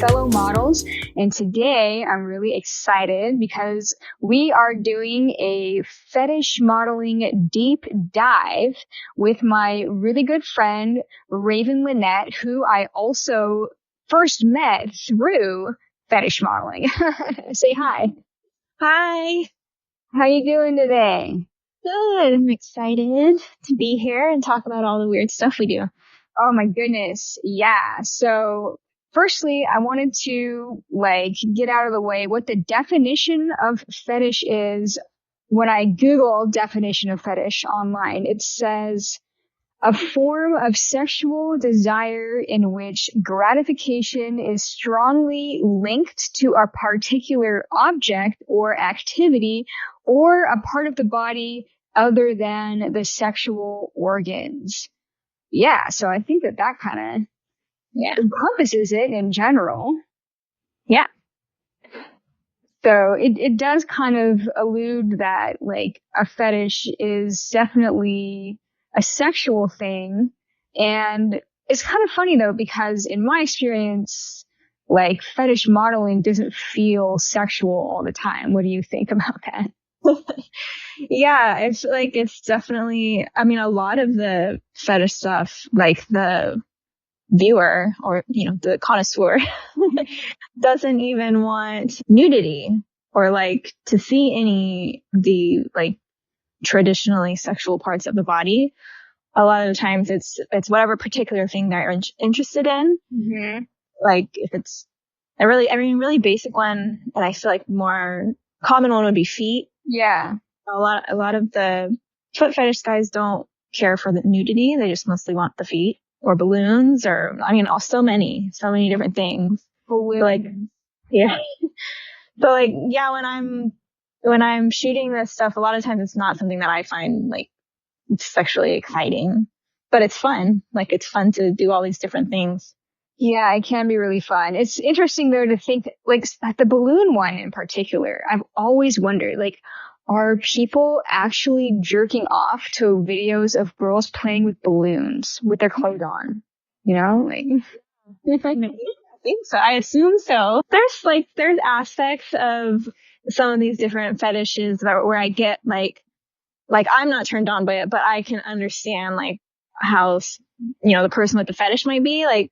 fellow models, and today I'm really excited because we are doing a fetish modeling deep dive with my really good friend, Lynette, who I also first met through fetish modeling. Say hi. Hi. How you doing today? Good. I'm excited to be here and talk about all the weird stuff we do. Oh my goodness. Yeah. So firstly, I wanted to get out of the way what the definition of fetish is. When I Google definition of fetish online, it says a form of sexual desire in which gratification is strongly linked to a particular object or activity or a part of the body other than the sexual organs. Yeah, so I think that kind of encompasses it in general. Yeah. So it does kind of allude that a fetish is definitely a sexual thing. And it's kind of funny though, because in my experience, fetish modeling doesn't feel sexual all the time. What do you think about that? Yeah, it's definitely, a lot of the fetish stuff, like the viewer or, the connoisseur doesn't even want nudity or to see any of the traditionally sexual parts of the body. A lot of the times it's whatever particular thing they're interested in. Mm-hmm. If it's really basic one, and I feel like more common one would be feet. Yeah. A lot of the foot fetish guys don't care for the nudity. They just mostly want the feet or balloons or, so many different things. Balloons. Yeah. So when I'm shooting this stuff, a lot of times it's not something that I find sexually exciting, but it's fun. It's fun to do all these different things. Yeah, it can be really fun. It's interesting though to think the balloon one in particular. I've always wondered, are people actually jerking off to videos of girls playing with balloons with their clothes on? I think so. I assume so. There's aspects of some of these different fetishes where I get I'm not turned on by it, but I can understand how, the person with the fetish might be.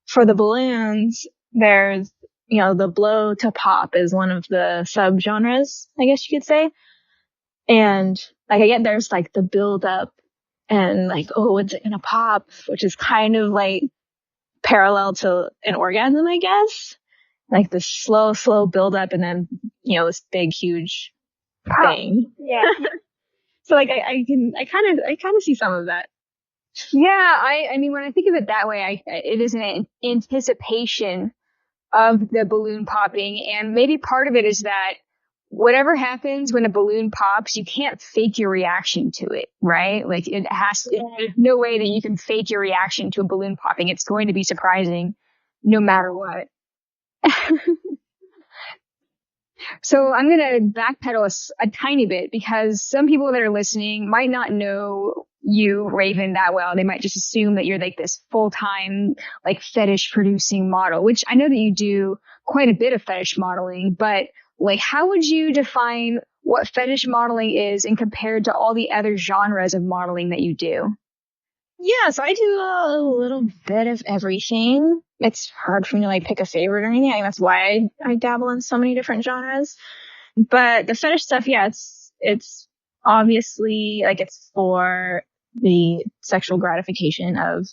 For the balloons, there's, the blow to pop is one of the subgenres, I guess you could say. And again, there's the build up and when's it gonna pop, which is kind of parallel to an orgasm, I guess. The slow build up and then, this big, huge thing. Yeah. So I kind of see some of that. Yeah, I mean, when I think of it that way, it is an anticipation of the balloon popping, and maybe part of it is that whatever happens when a balloon pops, you can't fake your reaction to it, right? There's no way that you can fake your reaction to a balloon popping. It's going to be surprising no matter what. So I'm going to backpedal a tiny bit because some people that are listening might not know you, Raven, that well. They might just assume that you're this full-time, fetish producing model, which I know that you do quite a bit of fetish modeling, but how would you define what fetish modeling is and compared to all the other genres of modeling that you do? Yeah, so I do a little bit of everything. It's hard for me to pick a favorite or anything. I think that's why I dabble in so many different genres. But the fetish stuff, yeah, it's obviously it's for the sexual gratification of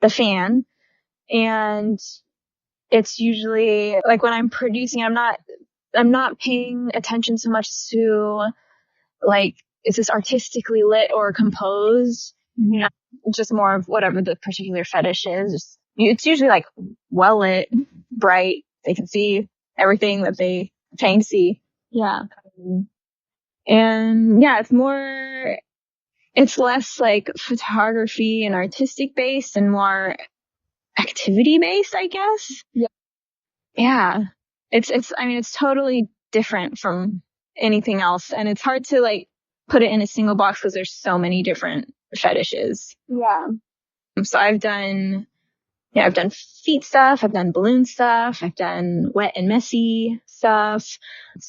the fan. And it's usually when I'm producing, I'm not paying attention so much to is this artistically lit or composed? Mm-hmm. Just more of whatever the particular fetish is. It's usually well lit, bright. They can see everything that they trying to see. Yeah. And yeah, it's less photography and artistic based and more activity based, I guess. Yeah. Yeah. It's totally different from anything else. And it's hard to put it in a single box because there's so many different fetishes. Yeah. So I've done Yeah, I've done feet stuff. I've done balloon stuff. I've done wet and messy stuff,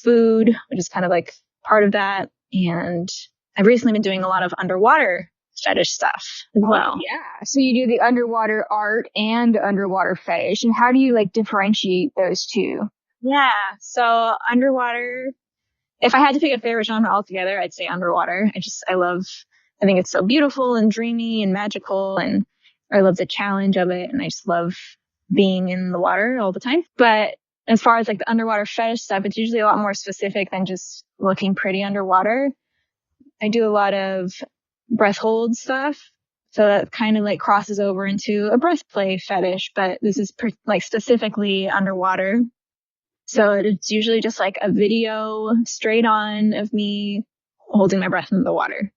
food, which is kind of like part of that. And I've recently been doing a lot of underwater fetish stuff as well. Yeah. So you do the underwater art and underwater fetish. And how do you like differentiate those two? Yeah. So underwater, if I had to pick a favorite genre altogether, I'd say underwater. I think it's so beautiful and dreamy and magical, and I love the challenge of it, and I just love being in the water all the time. But as far as like the underwater fetish stuff, it's usually a lot more specific than just looking pretty underwater. I do a lot of breath hold stuff. So that kind of like crosses over into a breath play fetish, but this is like specifically underwater. So it's usually just like a video straight on of me holding my breath in the water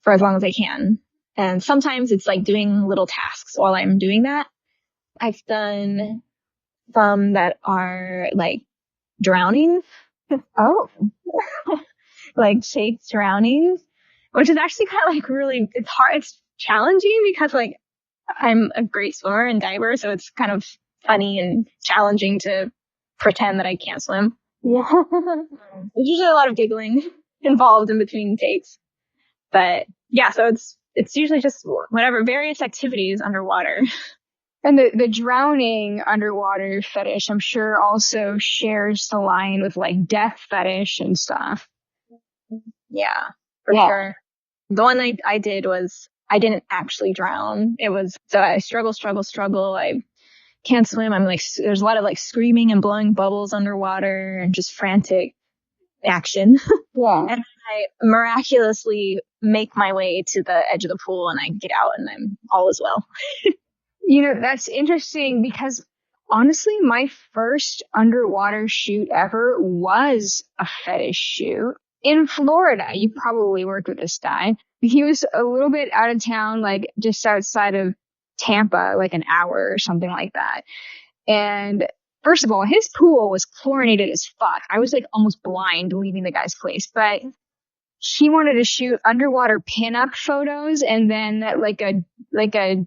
for as long as I can. And sometimes it's like doing little tasks while I'm doing that. I've done some that are like drowning. Oh, Like safe drowning, which is actually kind of like really, it's hard. It's challenging because like I'm a great swimmer and diver. So it's kind of funny and challenging to pretend that I can't swim. yeah. There's usually a lot of giggling involved in between takes. But yeah, so it's usually just whatever, various activities underwater. And the drowning underwater fetish, I'm sure, also shares the line with like death fetish and stuff. Yeah, for sure. The one I did was, I didn't actually drown. It was, so I struggle. I can't swim. I'm like, there's a lot of like screaming and blowing bubbles underwater and just frantic action. Yeah. And I miraculously make my way to the edge of the pool and I get out and I'm all is well. You know, that's interesting because honestly, my first underwater shoot ever was a fetish shoot in Florida. You probably worked with this guy. He was a little bit out of town, like just outside of Tampa, like an hour or something like that. And first of all, his pool was chlorinated as fuck. I was like almost blind leaving the guy's place, but he wanted to shoot underwater pinup photos and then like a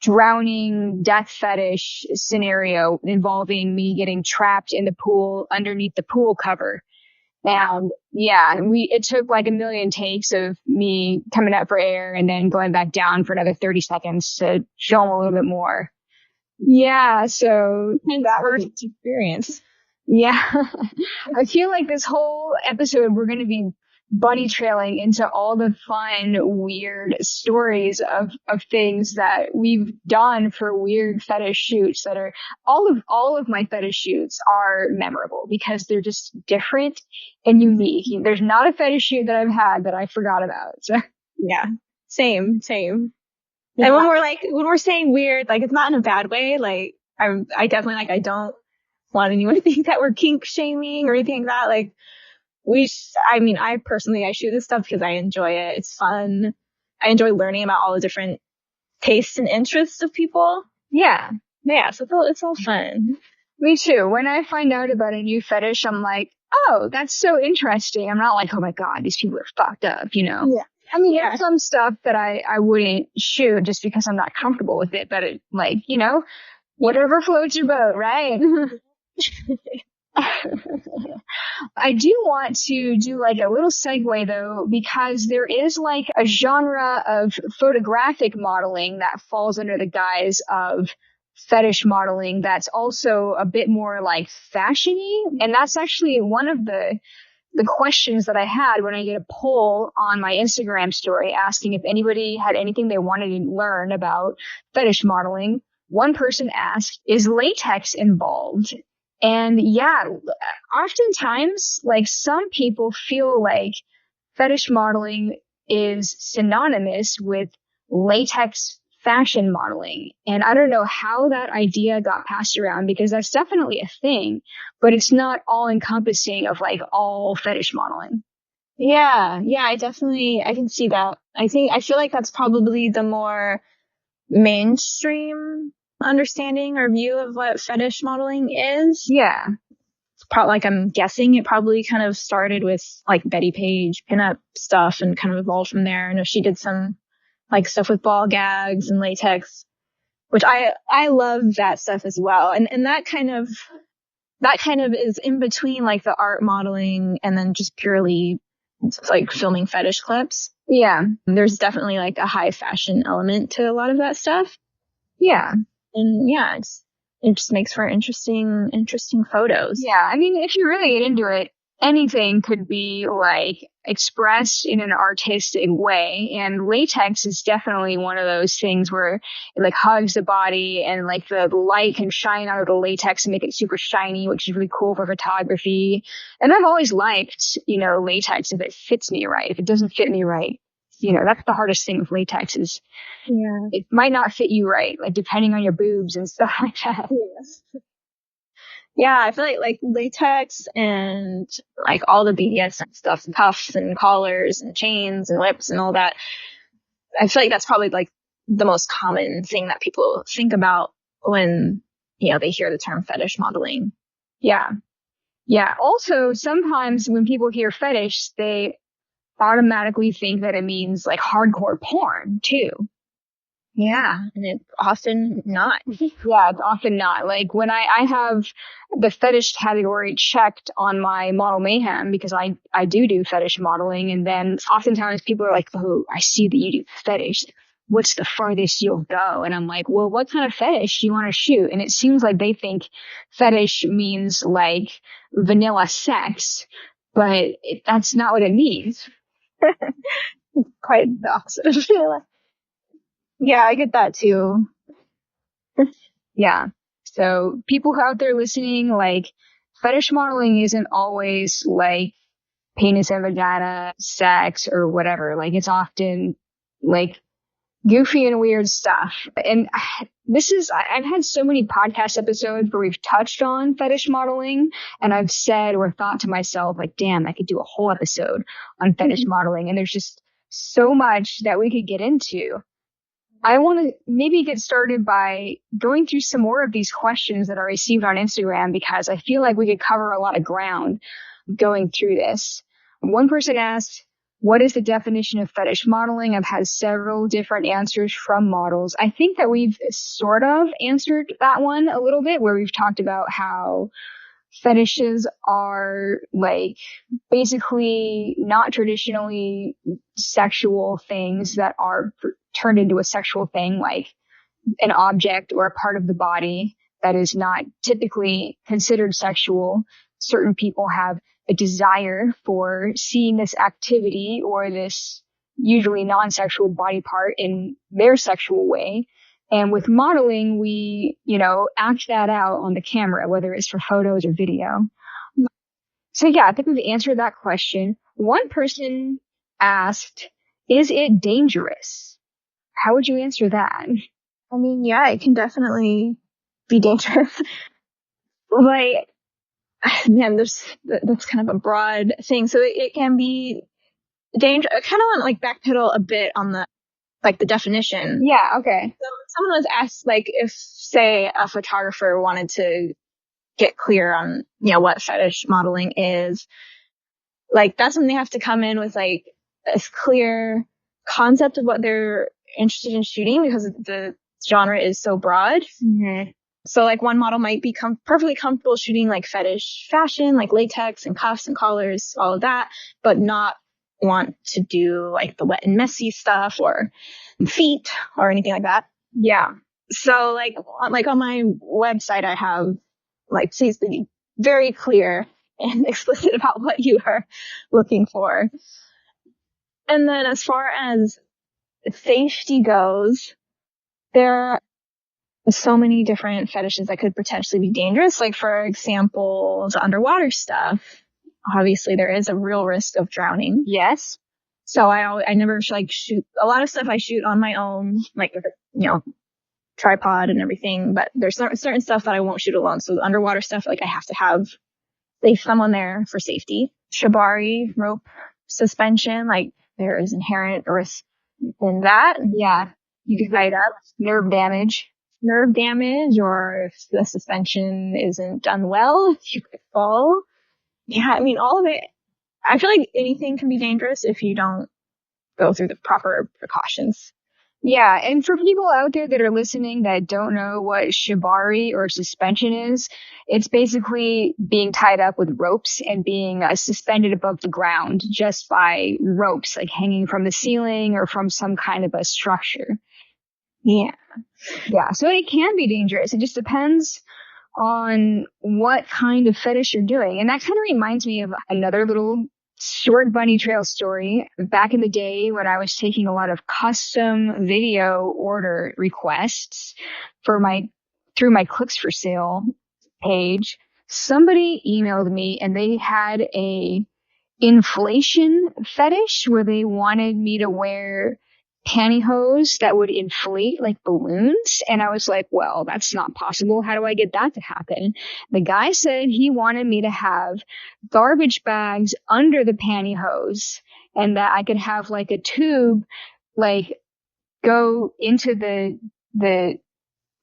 drowning death fetish scenario involving me getting trapped in the pool underneath the pool cover. And yeah, it took like a million takes of me coming up for air and then going back down for another 30 seconds to film a little bit more. Yeah, so That was an experience. yeah. I feel like this whole episode we're going to be bunny trailing into all the fun, weird stories of things that we've done for weird fetish shoots that are all of my fetish shoots are memorable because they're just different and unique. There's not a fetish shoot that I've had that I forgot about. So. Yeah. Same. Yeah. And when we're saying weird, like it's not in a bad way. Like I definitely like, I don't want anyone to think that we're kink shaming or anything like that. Like I personally, I shoot this stuff because I enjoy it. It's fun. I enjoy learning about all the different tastes and interests of people. Yeah. Yeah. So it's all fun. Me too. When I find out about a new fetish, I'm like, oh, that's so interesting. I'm not like, oh my God, these people are fucked up, you know? Yeah. I mean, there's some stuff that I wouldn't shoot just because I'm not comfortable with it, but like, you know, whatever floats your boat, right? I do want to do like a little segue though, because there is like a genre of photographic modeling that falls under the guise of fetish modeling that's also a bit more like fashiony. And that's actually one of the questions that I had when I get a poll on my Instagram story asking if anybody had anything they wanted to learn about fetish modeling. One person asked, is latex involved? And yeah, oftentimes, like some people feel like fetish modeling is synonymous with latex fashion modeling. And I don't know how that idea got passed around because that's definitely a thing, but it's not all encompassing of like all fetish modeling. Yeah. I can see that. I feel like that's probably the more mainstream understanding or view of what fetish modeling is. Yeah. It's probably like, I'm guessing it probably kind of started with like Betty Page pinup stuff and kind of evolved from there. I know she did some like stuff with ball gags and latex which I love that stuff as well. And that kind of is in between like the art modeling and then just purely like filming fetish clips. Yeah. There's definitely like a high fashion element to a lot of that stuff. Yeah. And yeah, it just makes for interesting photos. Yeah. I mean, if you really get into it, anything could be like expressed in an artistic way, and latex is definitely one of those things where it like hugs the body, and like the light can shine out of the latex and make it super shiny, which is really cool for photography. And I've always liked, latex if it fits me right. If it doesn't fit me right, that's the hardest thing with latex is it might not fit you right, like depending on your boobs and stuff like that. Yeah, I feel like latex and like all the BDSM stuff, cuffs and collars and chains and whips and all that. I feel like that's probably like the most common thing that people think about when, they hear the term fetish modeling. Yeah. Yeah. Also, sometimes when people hear fetish, they automatically think that it means like hardcore porn too. Yeah, and it's often not. Yeah, it's often not. Like when I have the fetish category checked on my Model Mayhem, because I do fetish modeling, and then oftentimes people are like, oh, I see that you do fetish. What's the farthest you'll go? And I'm like, well, what kind of fetish do you want to shoot? And it seems like they think fetish means like vanilla sex, but that's not what it means. Quite the opposite of vanilla. Yeah, I get that too. Yeah. So people out there listening, like fetish modeling isn't always like penis and vagina sex or whatever. Like it's often like goofy and weird stuff. And I've had so many podcast episodes where we've touched on fetish modeling, and I've said or thought to myself, like, damn, I could do a whole episode on fetish modeling. And there's just so much that we could get into. I want to maybe get started by going through some more of these questions that I received on Instagram, because I feel like we could cover a lot of ground going through this. One person asked, what is the definition of fetish modeling? I've had several different answers from models. I think that we've sort of answered that one a little bit, where we've talked about how fetishes are like basically not traditionally sexual things that are turned into a sexual thing, like an object or a part of the body that is not typically considered sexual. Certain people have a desire for seeing this activity or this usually non-sexual body part in their sexual way. And with modeling, we, act that out on the camera, whether it's for photos or video. So yeah, I think we've answered that question. One person asked, is it dangerous? How would you answer that? I mean, yeah, it can definitely be dangerous. Like, man, that's kind of a broad thing. So it can be dangerous. I kind of want to like backpedal a bit on the definition. Yeah, okay. So someone was asked, like, if, say, a photographer wanted to get clear on, what fetish modeling is, like, that's when they have to come in with, like, a clear concept of what they're interested in shooting, because the genre is so broad. Mm-hmm. So, like, one model might be perfectly comfortable shooting, like, fetish fashion, like latex and cuffs and collars, all of that, but not want to do, like, the wet and messy stuff or feet or anything like that. Yeah. So, like on my website, I have, like, please be very clear and explicit about what you are looking for. And then as far as safety goes, there are so many different fetishes that could potentially be dangerous. Like, for example, the underwater stuff. Obviously, there is a real risk of drowning. Yes. So I never like shoot a lot of stuff. I shoot on my own, like, tripod and everything. But there's certain stuff that I won't shoot alone. So the underwater stuff, like, I have to have someone there for safety. Shibari rope suspension, like, there is inherent risk in that. Yeah. You can fight up nerve damage, or if the suspension isn't done well, you could fall. Yeah, I mean, all of it. I feel like anything can be dangerous if you don't go through the proper precautions. Yeah, and for people out there that are listening that don't know what shibari or suspension is, it's basically being tied up with ropes and being suspended above the ground just by ropes, like hanging from the ceiling or from some kind of a structure. Yeah. Yeah, so it can be dangerous. It just depends on what kind of fetish you're doing. And that kind of reminds me of another little short bunny trail story. Back in the day when I was taking a lot of custom video order requests for through my clicks for sale page, somebody emailed me and they had a inflation fetish where they wanted me to wear pantyhose that would inflate like balloons. And I was like, well, that's not possible. How do I get that to happen? The guy said he wanted me to have garbage bags under the pantyhose and that I could have like a tube like go into the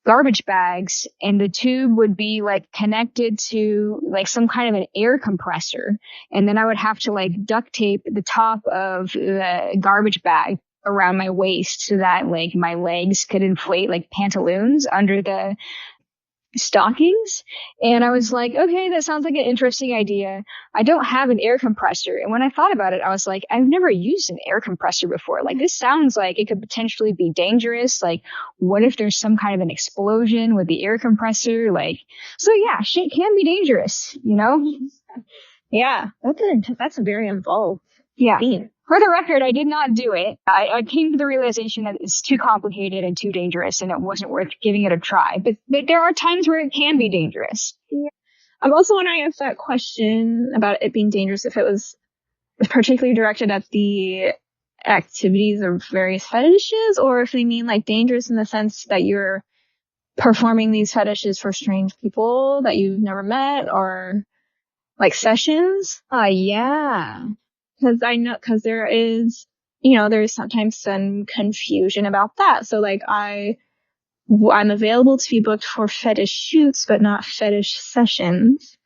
garbage bags and the tube would be like connected to like some kind of an air compressor. And then I would have to like duct tape the top of the garbage bag around my waist so that like my legs could inflate like pantaloons under the stockings. And I was like, okay, that sounds like an interesting idea. I don't have an air compressor. And when I thought about it, I was like, I've never used an air compressor before. Like, this sounds like it could potentially be dangerous. Like, what if there's some kind of an explosion with the air compressor? Like, so yeah, shit can be dangerous, you know? Yeah. That's a very involved Yeah. theme. For the record, I did not do it. I came to the realization that it's too complicated and too dangerous, and it wasn't worth giving it a try. But there are times where it can be dangerous. Yeah. I'm also wondering if that question about it being dangerous, if it was particularly directed at the activities of various fetishes, or if they mean like dangerous in the sense that you're performing these fetishes for strange people that you've never met, or like sessions. Yeah. Because there is, you know, there's sometimes some confusion about that. So like I'm available to be booked for fetish shoots, but not fetish sessions.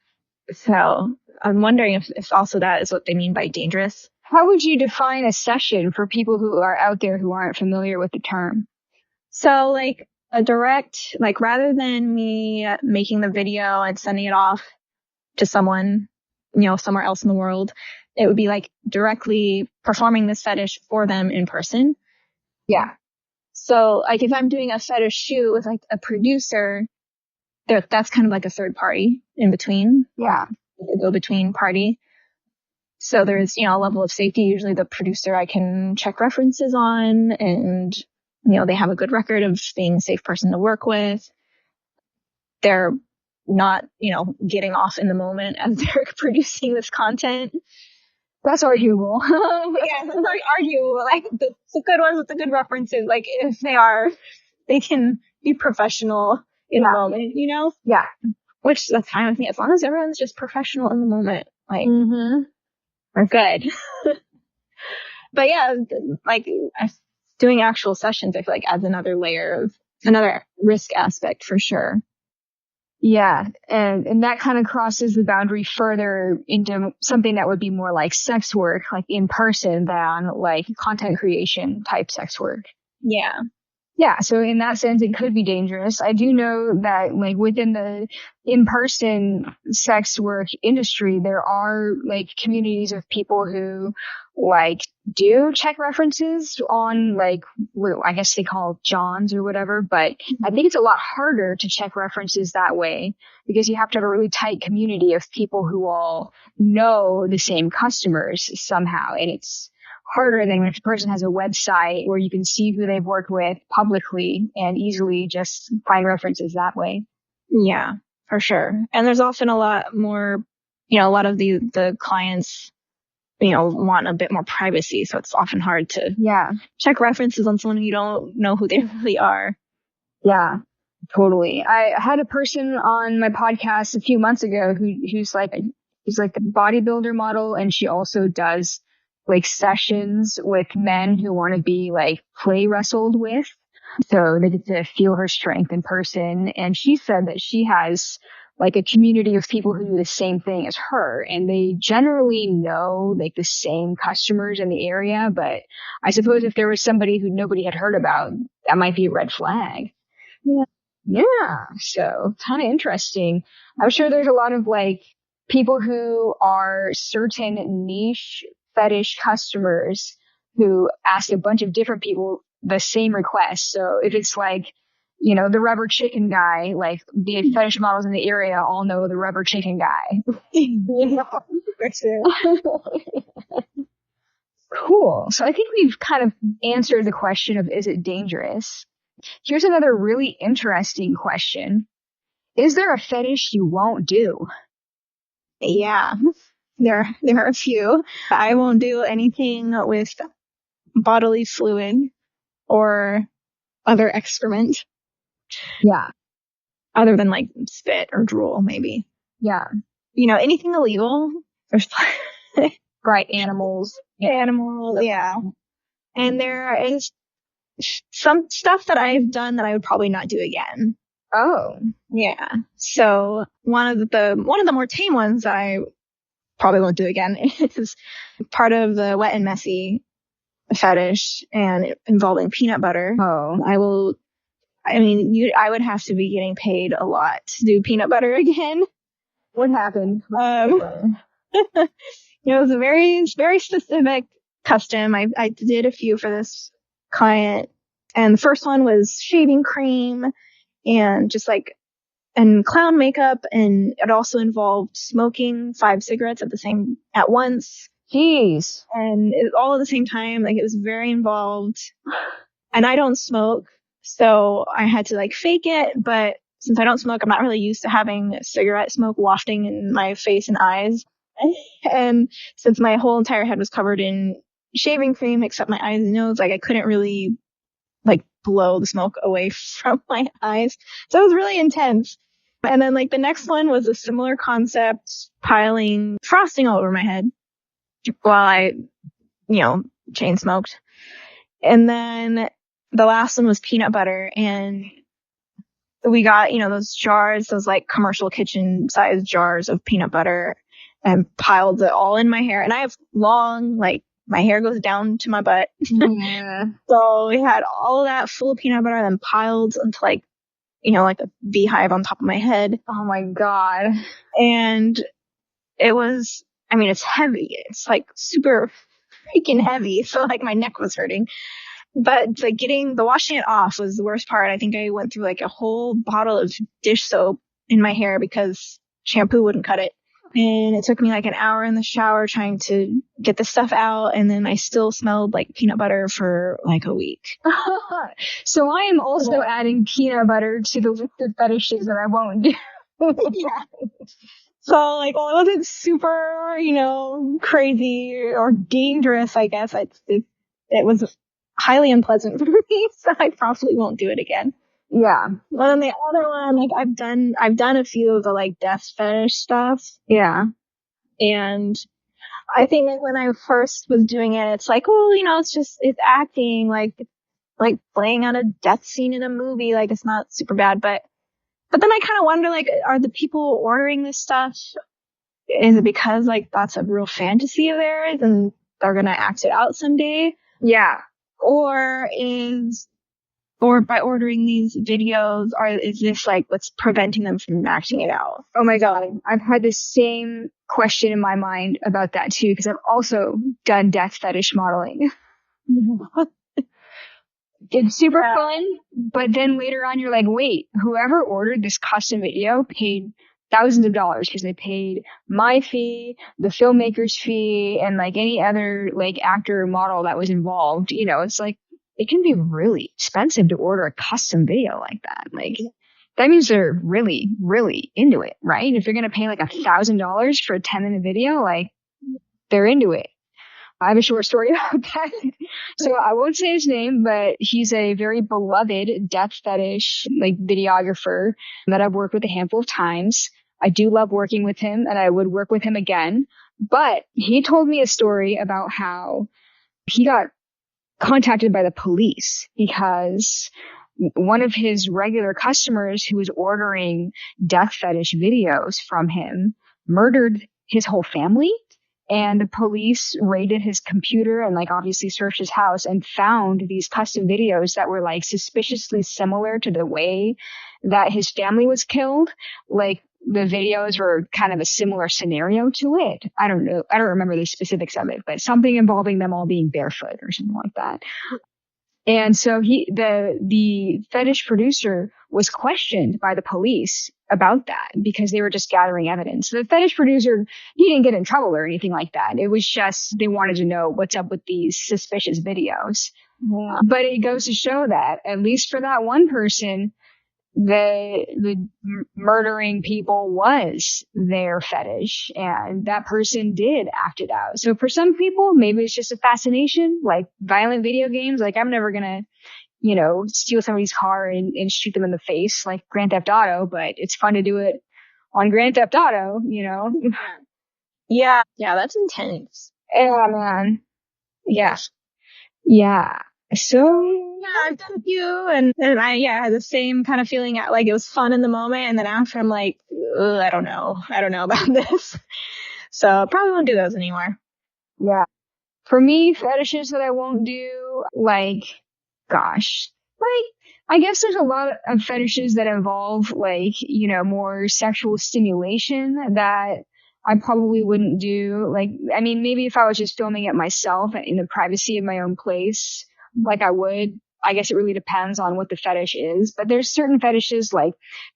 So I'm wondering if also that is what they mean by dangerous. How would you define a session for people who are out there who aren't familiar with the term? So like a direct, like rather than me making the video and sending it off to someone, you know, somewhere else in the world, it would be like directly performing this fetish for them in person. Yeah. So like if I'm doing a fetish shoot with like a producer, that's kind of like a third party in between. Yeah. A go-between party. So there's, you know, a level of safety. Usually the producer I can check references on, and, you know, they have a good record of being a safe person to work with. They're not, you know, getting off in the moment as they're producing this content. That's arguable. Yeah, that's like arguable. Like the good ones with the good references, like if they can be professional in the moment, you know? Yeah. Which that's fine with me as long as everyone's just professional in the moment. Like, we're good. But yeah, like doing actual sessions, I feel like adds another layer of another risk aspect for sure. Yeah, and that kind of crosses the boundary further into something that would be more like sex work, like in person, than like content creation type sex work. Yeah. Yeah, so in that sense, it could be dangerous. I do know that, like, within the in-person sex work industry, there are, like, communities of people who, like, do check references on, like, what I guess they call Johns or whatever, but I think it's a lot harder to check references that way because you have to have a really tight community of people who all know the same customers somehow, and it's harder than if a person has a website where you can see who they've worked with publicly and easily just find references that way. Yeah, for sure. And there's often a lot more, you know, a lot of the clients, you know, want a bit more privacy. So it's often hard to check references on someone you don't know who they really are. Yeah, totally. I had a person on my podcast a few months ago who's like a bodybuilder model, and she also does like sessions with men who want to be like play wrestled with. So they get to feel her strength in person. And she said that she has like a community of people who do the same thing as her, and they generally know like the same customers in the area. But I suppose if there was somebody who nobody had heard about, that might be a red flag. Yeah. So kind of interesting. I'm sure there's a lot of like people who are certain niche fetish customers who ask a bunch of different people the same request. So if it's like, the rubber chicken guy, like the fetish models in the area all know the rubber chicken guy. For sure. Cool. So I think we've kind of answered the question of, is it dangerous? Here's another really interesting question. Is there a fetish you won't do? Yeah, there are a few. I won't do anything with bodily fluid or other excrement. Yeah. Other than like spit or drool, maybe. Yeah. Anything illegal. Right. Animals. Animals, yeah. And there is some stuff that I've done that I would probably not do again. Oh. Yeah. So one of the more tame ones that I probably won't do again is part of the wet and messy fetish and involving peanut butter. Oh. I would have to be getting paid a lot to do peanut butter again. What happened? It was a very, very specific custom. I did a few for this client, and the first one was shaving cream and just like, and clown makeup, and it also involved smoking 5 cigarettes at once. Jeez. And all at the same time. Like, it was very involved. And I don't smoke, so I had to like fake it. But since I don't smoke, I'm not really used to having cigarette smoke wafting in my face and eyes. And since my whole entire head was covered in shaving cream except my eyes and nose, like I couldn't really like blow the smoke away from my eyes. So it was really intense. And then like the next one was a similar concept, piling frosting all over my head while I, chain smoked. And then the last one was peanut butter, and we got, those jars, those like commercial kitchen sized jars of peanut butter, and piled it all in my hair. And I have long, like, my hair goes down to my butt. Yeah. So we had all of that full of peanut butter, then piled into like a beehive on top of my head. Oh my God. And it was, it's heavy. It's like super freaking heavy. So like my neck was hurting. But like washing it off was the worst part. I think I went through like a whole bottle of dish soap in my hair because shampoo wouldn't cut it. And it took me like an hour in the shower trying to get the stuff out. And then I still smelled like peanut butter for like a week. So I am also adding peanut butter to the list of fetishes that I won't do. Yeah. So like, well, it wasn't super, crazy or dangerous, I guess. It was highly unpleasant for me, so I probably won't do it again. Yeah. Well, then the other one, like I've done a few of the like death fetish stuff. Yeah. And I think like when I first was doing it, it's like, well, it's acting, like playing out a death scene in a movie, like it's not super bad. But then I kind of wonder, like, are the people ordering this stuff, is it because like that's a real fantasy of theirs and they're gonna act it out someday? Yeah. Or by ordering these videos, is this like what's preventing them from acting it out? Oh my God. I've had the same question in my mind about that too, because I've also done death fetish modeling. It's super fun, but then later on you're like, wait, whoever ordered this custom video paid thousands of dollars because they paid my fee, the filmmaker's fee, and like any other like actor or model that was involved. It's like, it can be really expensive to order a custom video like that. Like, that means they're really, really into it, right? If you're going to pay like $1,000 for a 10-minute video, like, they're into it. I have a short story about that. So I won't say his name, but he's a very beloved death fetish like videographer that I've worked with a handful of times. I do love working with him, and I would work with him again. But he told me a story about how he got contacted by the police because one of his regular customers who was ordering death fetish videos from him murdered his whole family. And the police raided his computer and like obviously searched his house and found these custom videos that were like suspiciously similar to the way that his family was killed. Like the videos were kind of a similar scenario to it. I don't know. I don't remember the specifics of it, but something involving them all being barefoot or something like that. And so the fetish producer was questioned by the police about that because they were just gathering evidence. So the fetish producer, he didn't get in trouble or anything like that. It was just, they wanted to know what's up with these suspicious videos. Yeah. But it goes to show that, at least for that one person, the murdering people was their fetish, and that person did act it out. So for some people, maybe it's just a fascination, like violent video games. Like I'm never gonna, steal somebody's car and shoot them in the face like Grand Theft Auto, but it's fun to do it on Grand Theft Auto, Yeah, that's intense. Yeah, man. Yeah. Yeah. So yeah, I've done a few, and I had the same kind of feeling. Like it was fun in the moment, and then after I'm like, I don't know about this, so I probably won't do those anymore. Yeah, for me, fetishes that I won't do, like, gosh, like I guess there's a lot of fetishes that involve like more sexual stimulation that I probably wouldn't do. Like, I mean, maybe if I was just filming it myself in the privacy of my own place, like I would. I guess it really depends on what the fetish is, but there's certain fetishes like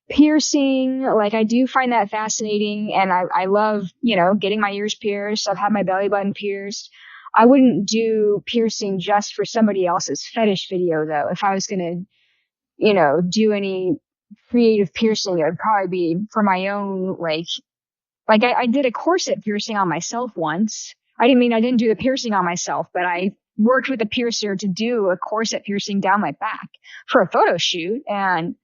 piercing. Like I do find that fascinating, and I love, getting my ears pierced. I've had my belly button pierced. I wouldn't do piercing just for somebody else's fetish video though. If I was going to, do any creative piercing, it would probably be for my own, like I did a corset piercing on myself once. I didn't do the piercing on myself, but I worked with a piercer to do a corset piercing down my back for a photo shoot. And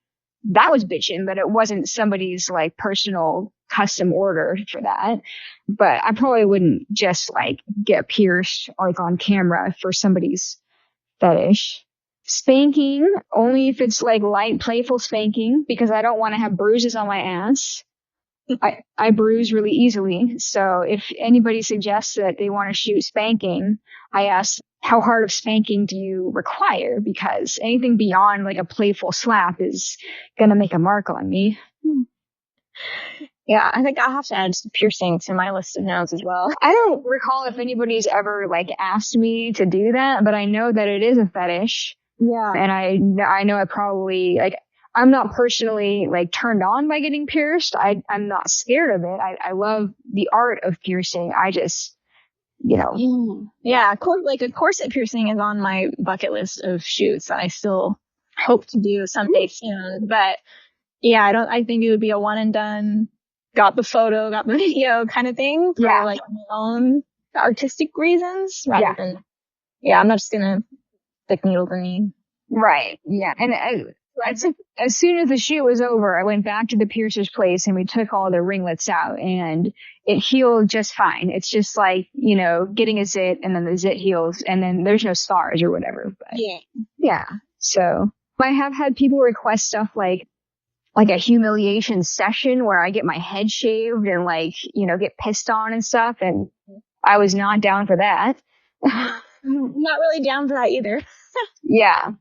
that was bitchin', but it wasn't somebody's like personal custom order for that. But I probably wouldn't just like get pierced like on camera for somebody's fetish. Spanking, only if it's like light, playful spanking, because I don't want to have bruises on my ass. I bruise really easily. So if anybody suggests that they want to shoot spanking, I ask, how hard of spanking do you require? Because anything beyond like a playful slap is going to make a mark on me. Yeah, I think I'll have to add some piercing to my list of no's as well. I don't recall if anybody's ever like asked me to do that, but I know that it is a fetish. Yeah. And I know I probably like, I'm not personally like turned on by getting pierced. I'm not scared of it. I love the art of piercing. I just, Yeah, like a corset piercing is on my bucket list of shoots that I still hope to do someday soon. But yeah, I think it would be a one and done, got the photo, got the video kind of thing for like my own artistic reasons rather than, I'm not just gonna stick needles in me. Right. Yeah. And as soon as the shoot was over, I went back to the piercer's place and we took all the ringlets out and it healed just fine. It's just like, getting a zit and then the zit heals and then there's no scars or whatever. But yeah. So I have had people request stuff like a humiliation session where I get my head shaved and like, get pissed on and stuff. And I was not down for that. Not really down for that either. Yeah.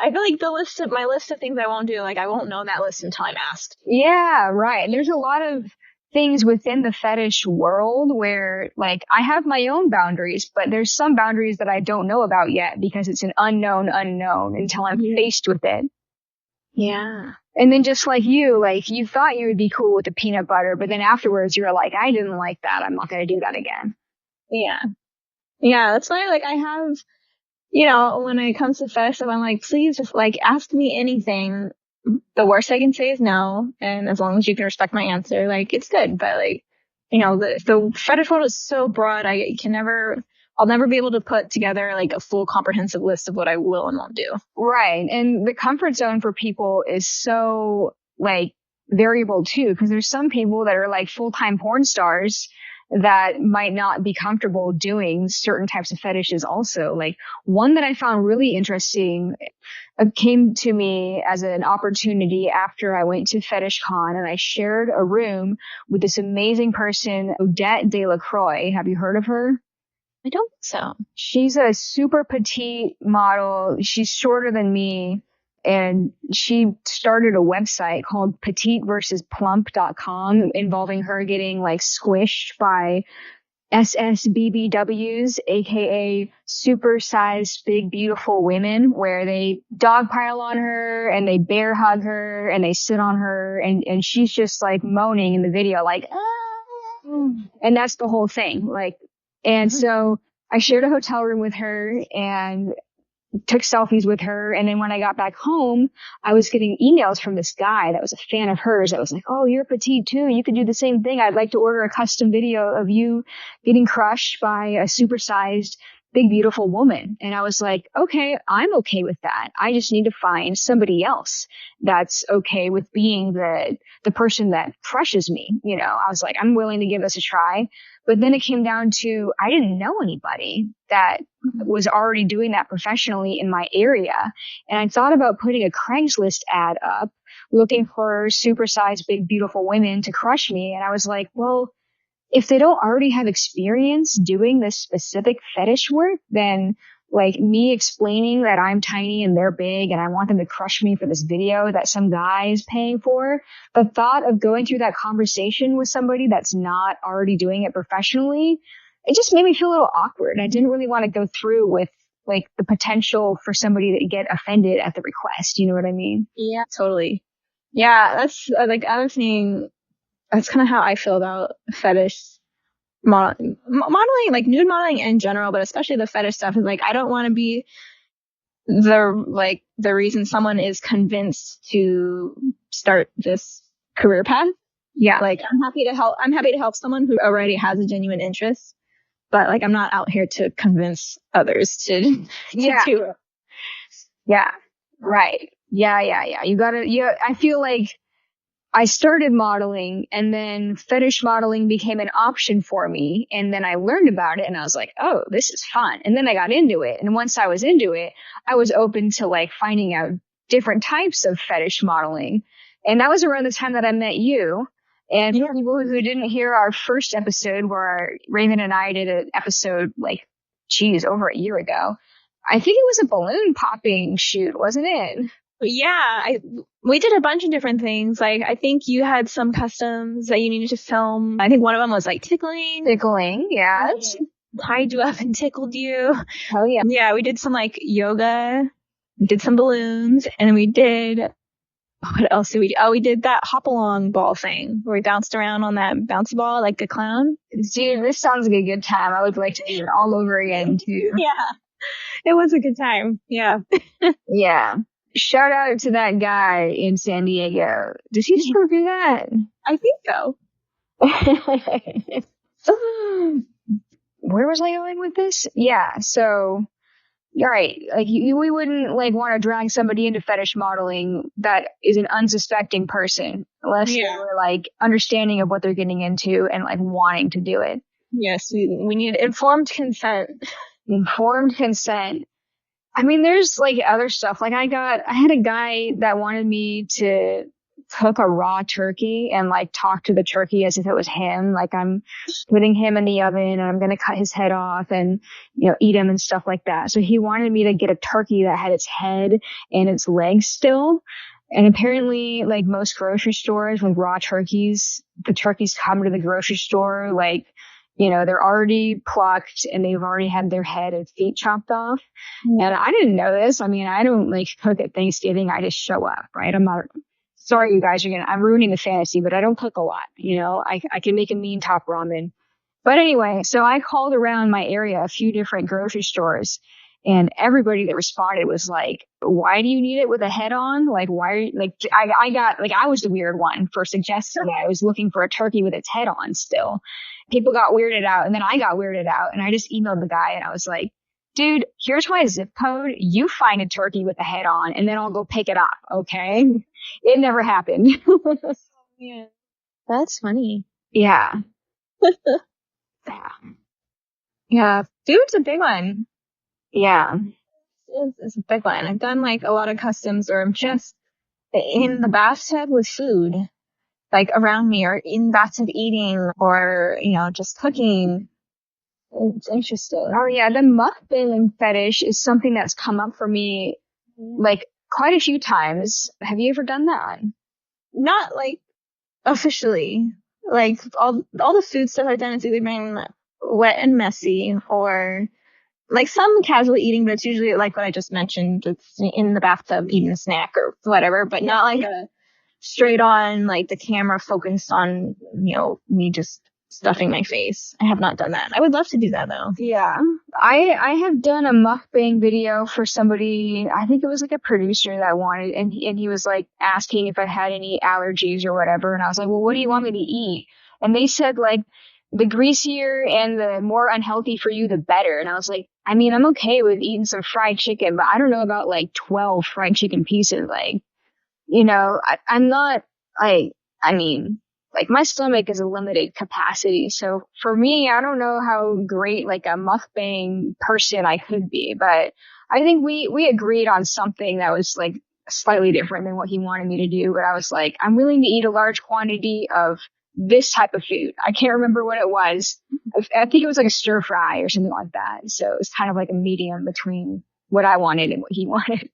I feel like my list of things I won't do, like I won't know that list until I'm asked. Yeah, right. And there's a lot of things within the fetish world where like I have my own boundaries, but there's some boundaries that I don't know about yet because it's an unknown until I'm faced with it. Yeah. And then just like you thought you would be cool with the peanut butter, but then afterwards you're like, I didn't like that. I'm not going to do that again. Yeah. Yeah. That's why like I have, when it comes to fetish stuff, I'm like, please just like ask me anything. The worst I can say is no. And as long as you can respect my answer, like it's good. But like, the fetish world is so broad. I'll never be able to put together like a full comprehensive list of what I will and won't do. Right. And the comfort zone for people is so like variable too, because there's some people that are like full-time porn stars that might not be comfortable doing certain types of fetishes also. Like one that I found really interesting came to me as an opportunity after I went to Fetish Con, and I shared a room with this amazing person, Odette Delacroix. Have you heard of her? I don't think so. She's a super petite model. She's shorter than me. And she started a website called petiteversusplump.com involving her getting like squished by SSBBWs, aka super-sized, big, beautiful women, where they dogpile on her and they bear hug her and they sit on her, and she's just like moaning in the video, like, ah! And that's the whole thing. Like, and so I shared a hotel room with her and took selfies with her. And then when I got back home, I was getting emails from this guy that was a fan of hers that was like, oh, you're petite too. You could do the same thing. I'd like to order a custom video of you getting crushed by a supersized, big, beautiful woman. And I was like, okay, I'm okay with that. I just need to find somebody else that's okay with being the person that crushes me. You know, I was like, I'm willing to give this a try. But then it came down to, I didn't know anybody that was already doing that professionally in my area. And I thought about putting a Craigslist ad up looking for supersized, big, beautiful women to crush me. And I was like, well, if they don't already have experience doing this specific fetish work, then like me explaining that I'm tiny and they're big and I want them to crush me for this video that some guy is paying for, the thought of going through that conversation with somebody that's not already doing it professionally, it just made me feel a little awkward. I didn't really want to go through with like the potential for somebody to get offended at the request. You know what I mean? Yeah, totally. Yeah, that's like I was saying, that's kind of how I feel about fetish modeling, like nude modeling in general, but especially the fetish stuff is like, I don't want to be the reason someone is convinced to start this career path. Yeah. Like I'm happy to help someone who already has a genuine interest, but like I'm not out here to convince others to do it. Yeah. Right. Yeah. I feel like I started modeling and then fetish modeling became an option for me. And then I learned about it and I was like, oh, this is fun. And then I got into it. And once I was into it, I was open to like finding out different types of fetish modeling. And that was around the time that I met you. And for people who didn't hear our first episode where Raven and I did an episode like, over a year ago, I think it was a balloon popping shoot, wasn't it? Yeah, we did a bunch of different things. Like, I think you had some customs that you needed to film. I think one of them was like tickling. Tickling, yeah. Tied you up and tickled you. Oh, yeah. Yeah, we did some like yoga. We did some balloons. And we did, what else did we do? Oh, we did that hop along ball thing where we bounced around on that bouncy ball like a clown. Dude, this sounds like a good time. I would like to do it all over again, too. Yeah, it was a good time. Yeah. Yeah. Shout out to that guy in San Diego. Does he still do that? I think so. Where was I going with this? Yeah, so, all right, like we wouldn't like want to drag somebody into fetish modeling that is an unsuspecting person unless they were like understanding of what they're getting into and like wanting to do it. Yes, we need informed consent. Informed consent. I mean, there's like other stuff. Like I had a guy that wanted me to cook a raw turkey and like talk to the turkey as if it was him. Like I'm putting him in the oven and I'm going to cut his head off and, you know, eat him and stuff like that. So he wanted me to get a turkey that had its head and its legs still. And apparently, like most grocery stores with raw turkeys, the turkeys come to the grocery store like, you know, they're already plucked and they've already had their head and feet chopped off. And I didn't know this. I mean, I don't like cook at Thanksgiving. I just show up, right? I'm not, sorry, you guys I'm ruining the fantasy, but I don't cook a lot. You know, I can make a mean top ramen. But anyway, so I called around my area, a few different grocery stores, and everybody that responded was like, why do you need it with a head on? Like, why, like, I was the weird one for suggesting that I was looking for a turkey with its head on still. People got weirded out and then I got weirded out and I just emailed the guy and I was like, dude, here's my zip code. You find a turkey with a head on and then I'll go pick it up. Okay. It never happened. Yeah. That's funny. Yeah. Yeah. Food's a big one. Yeah. It's a big one. I've done like a lot of customs where I'm just in the bathtub with food, like around me, or in the bathtub eating, or, just cooking. It's interesting. Oh yeah, the mukbang fetish is something that's come up for me like quite a few times. Have you ever done that? Not like officially. Like all the food stuff I've done, it's either been wet and messy, or like some casual eating, but it's usually like what I just mentioned. It's in the bathtub eating a snack or whatever, but not like a straight on, like the camera focused on, me just stuffing my face. I have not done that. I would love to do that though. Yeah. I have done a mukbang video for somebody, I think it was like a producer that wanted, and he was like asking if I had any allergies or whatever, and I was like, well, what do you want me to eat? And they said like the greasier and the more unhealthy for you, the better. And I was like, I mean, I'm okay with eating some fried chicken, but I don't know about like 12 fried chicken pieces. Like, I'm not like, I mean, like my stomach is a limited capacity. So for me, I don't know how great like a mukbang person I could be, but I think we agreed on something that was like slightly different than what he wanted me to do. But I was like, I'm willing to eat a large quantity of this type of food. I can't remember what it was. I think it was like a stir fry or something like that. So it was kind of like a medium between what I wanted and what he wanted.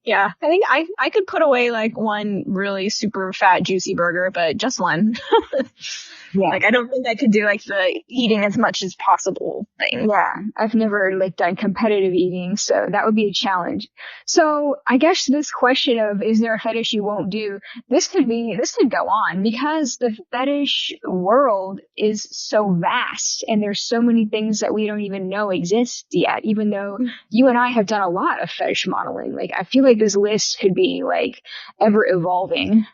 Yeah, I think I could put away like one really super fat juicy burger, but just one. Yeah. Like I don't think I could do like the eating as much as possible thing. Yeah, I've never like done competitive eating, so that would be a challenge. So I guess this question of is there a fetish you won't do? This could go on because the fetish world is so vast and there's so many things that we don't even know exist yet, even though you and I have done a lot of fetish modeling. Like I feel like this list could be like ever evolving.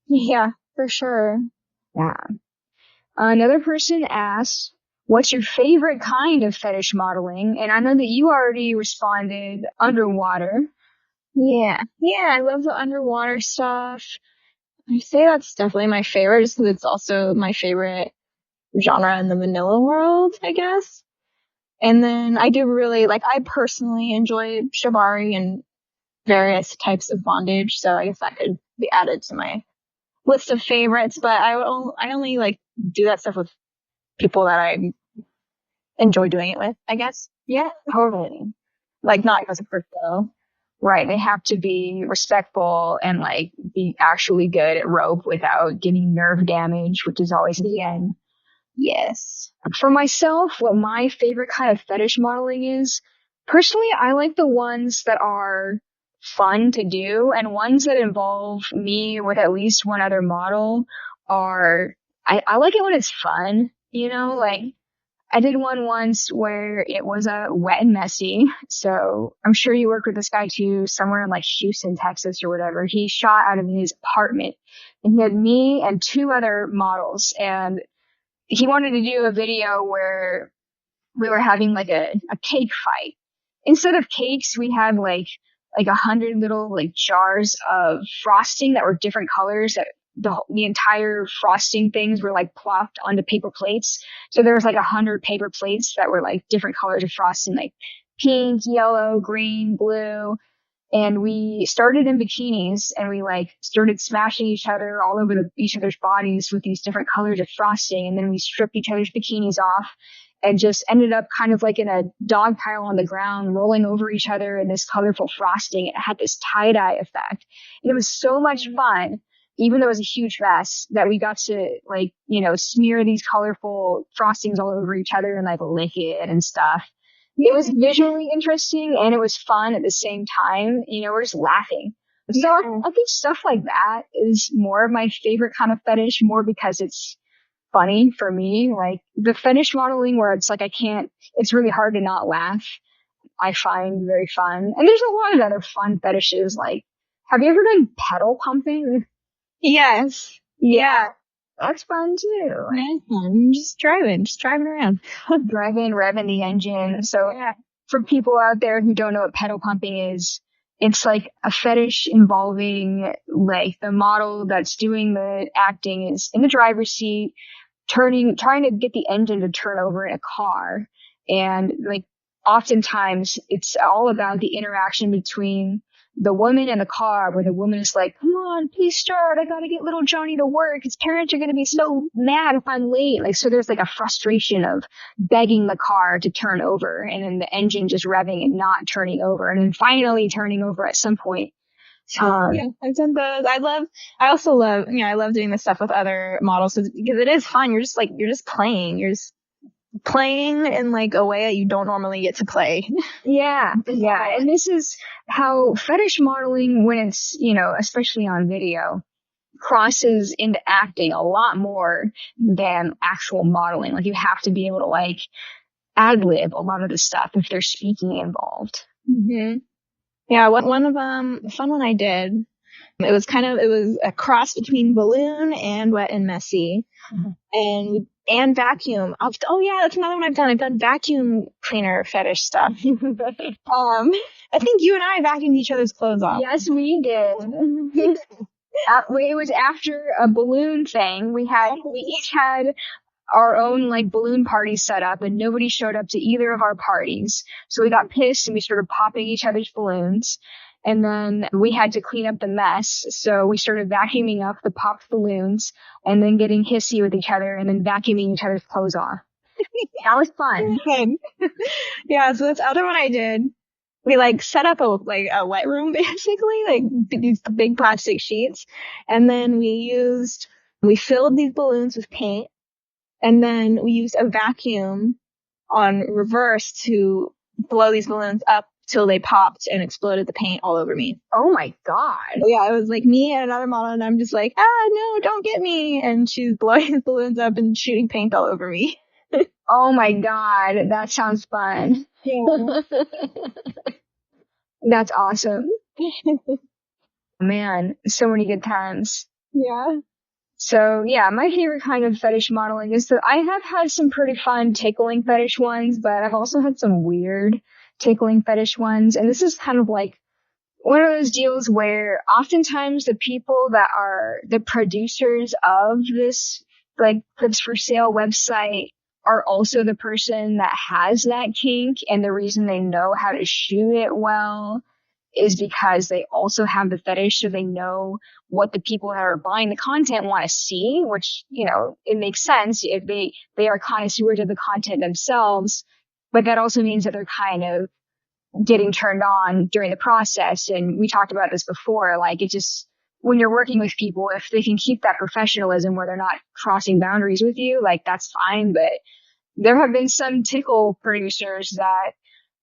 Yeah, for sure. Yeah. Another person asks, what's your favorite kind of fetish modeling? And I know that you already responded underwater. Yeah. Yeah, I love the underwater stuff. I say that's definitely my favorite just because it's also my favorite genre in the vanilla world, I guess. And then I do really, like, I personally enjoy shibari and various types of bondage, so I guess that could be added to my list of favorites, but I only like do that stuff with people that I enjoy doing it with, I guess. Yeah, totally. Like not as a first though. Right. They have to be respectful and like be actually good at rope without getting nerve damage, which is always the end. Yes. For myself, what my favorite kind of fetish modeling is, personally, I like the ones that are fun to do and ones that involve me with at least one other model are, I like it when it's fun, like I did one once where it was a wet and messy. So I'm sure you work with this guy too, somewhere in like Houston, Texas or whatever. He shot out of his apartment and he had me and two other models and he wanted to do a video where we were having like a cake fight. Instead of cakes, we had like 100 little like jars of frosting that were different colors that the entire frosting things were like plopped onto paper plates. So there was like 100 paper plates that were like different colors of frosting, like pink, yellow, green, blue. And we started in bikinis and we like started smashing each other all over each other's bodies with these different colors of frosting. And then we stripped each other's bikinis off and just ended up kind of like in a dog pile on the ground, rolling over each other in this colorful frosting. It had this tie-dye effect. And it was so much fun, even though it was a huge mess, that we got to like, smear these colorful frostings all over each other and like lick it and stuff. It was visually interesting and it was fun at the same time. We're just laughing. So I think stuff like that is more of my favorite kind of fetish, more because it's funny for me. Like the fetish modeling where it's like it's really hard to not laugh. I find very fun. And there's a lot of other fun fetishes. Like, have you ever done pedal pumping? Yes. Yeah. That's fun too. I'm just driving around. Revving the engine. So for people out there who don't know what pedal pumping is, it's like a fetish involving like the model that's doing the acting is in the driver's seat trying to get the engine to turn over in a car. And like, oftentimes it's all about the interaction between the woman and the car, where the woman is like, come on, please start. I gotta get little Johnny to work. His parents are gonna be so mad if I'm late. Like, so there's like a frustration of begging the car to turn over, and then the engine just revving and not turning over, and then finally turning over at some point. Yeah, I've done those. I also love, I love doing this stuff with other models because it is fun. You're just playing. You're just playing in like a way that you don't normally get to play. Yeah. And this is how fetish modeling, when it's, especially on video, crosses into acting a lot more than actual modeling. Like, you have to be able to like ad lib a lot of the stuff if there's speaking involved. Mm-hmm. Yeah, one of the fun one I did, it was a cross between balloon and wet and messy, and vacuum. Oh yeah, that's another one I've done. I've done vacuum cleaner fetish stuff. I think you and I vacuumed each other's clothes off. Yes, we did. It was after a balloon thing. We each had our own like balloon party set up, and nobody showed up to either of our parties. So we got pissed and we started popping each other's balloons. And then we had to clean up the mess. So we started vacuuming up the popped balloons and then getting hissy with each other and then vacuuming each other's clothes off. That was fun. Yeah, so that's the other one I did. We like set up a wet room basically, like these big plastic sheets. And then we filled these balloons with paint. And then we used a vacuum on reverse to blow these balloons up till they popped and exploded the paint all over me. Oh my God. Yeah, it was like me and another model, and I'm just like, no, don't get me. And she's blowing these balloons up and shooting paint all over me. Oh my God, that sounds fun. Yeah. That's awesome. Man, so many good times. Yeah. So yeah, my favorite kind of fetish modeling is that I have had some pretty fun tickling fetish ones, but I've also had some weird tickling fetish ones. And this is kind of like one of those deals where oftentimes the people that are the producers of this like clips for sale website are also the person that has that kink, and the reason they know how to shoot it well is because they also have the fetish, so they know what the people that are buying the content want to see, which, it makes sense if they are connoisseurs of the content themselves, but that also means that they're kind of getting turned on during the process. And we talked about this before, like, it just, when you're working with people, if they can keep that professionalism where they're not crossing boundaries with you, like, that's fine. But there have been some tickle producers that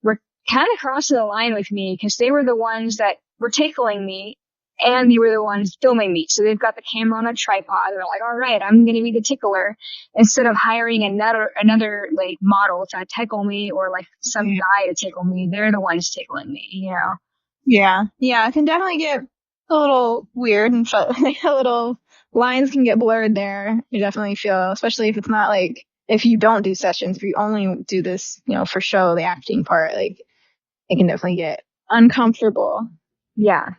were kind of crossing the line with me because they were the ones that were tickling me and they were the ones filming me. So they've got the camera on a tripod. They're like, all right, I'm going to be the tickler, instead of hiring another like model to tickle me or like some guy to tickle me. They're the ones tickling me, Yeah. Yeah. It can definitely get a little weird and like a little lines can get blurred there. You definitely feel, especially if it's not like, if you don't do sessions, if you only do this, for show, the acting part, like it can definitely get uncomfortable. Yeah.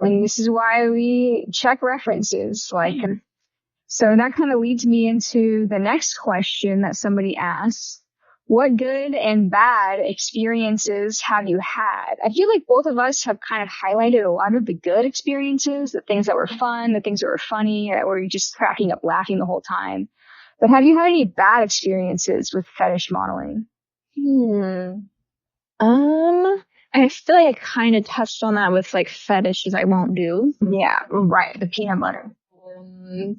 And this is why we check references. Like, so that kind of leads me into the next question that somebody asks. What good and bad experiences have you had? I feel like both of us have kind of highlighted a lot of the good experiences, the things that were fun, the things that were funny, that were just cracking up laughing the whole time. But have you had any bad experiences with fetish modeling? I feel like I kind of touched on that with like fetishes I won't do. Yeah, right. The peanut butter.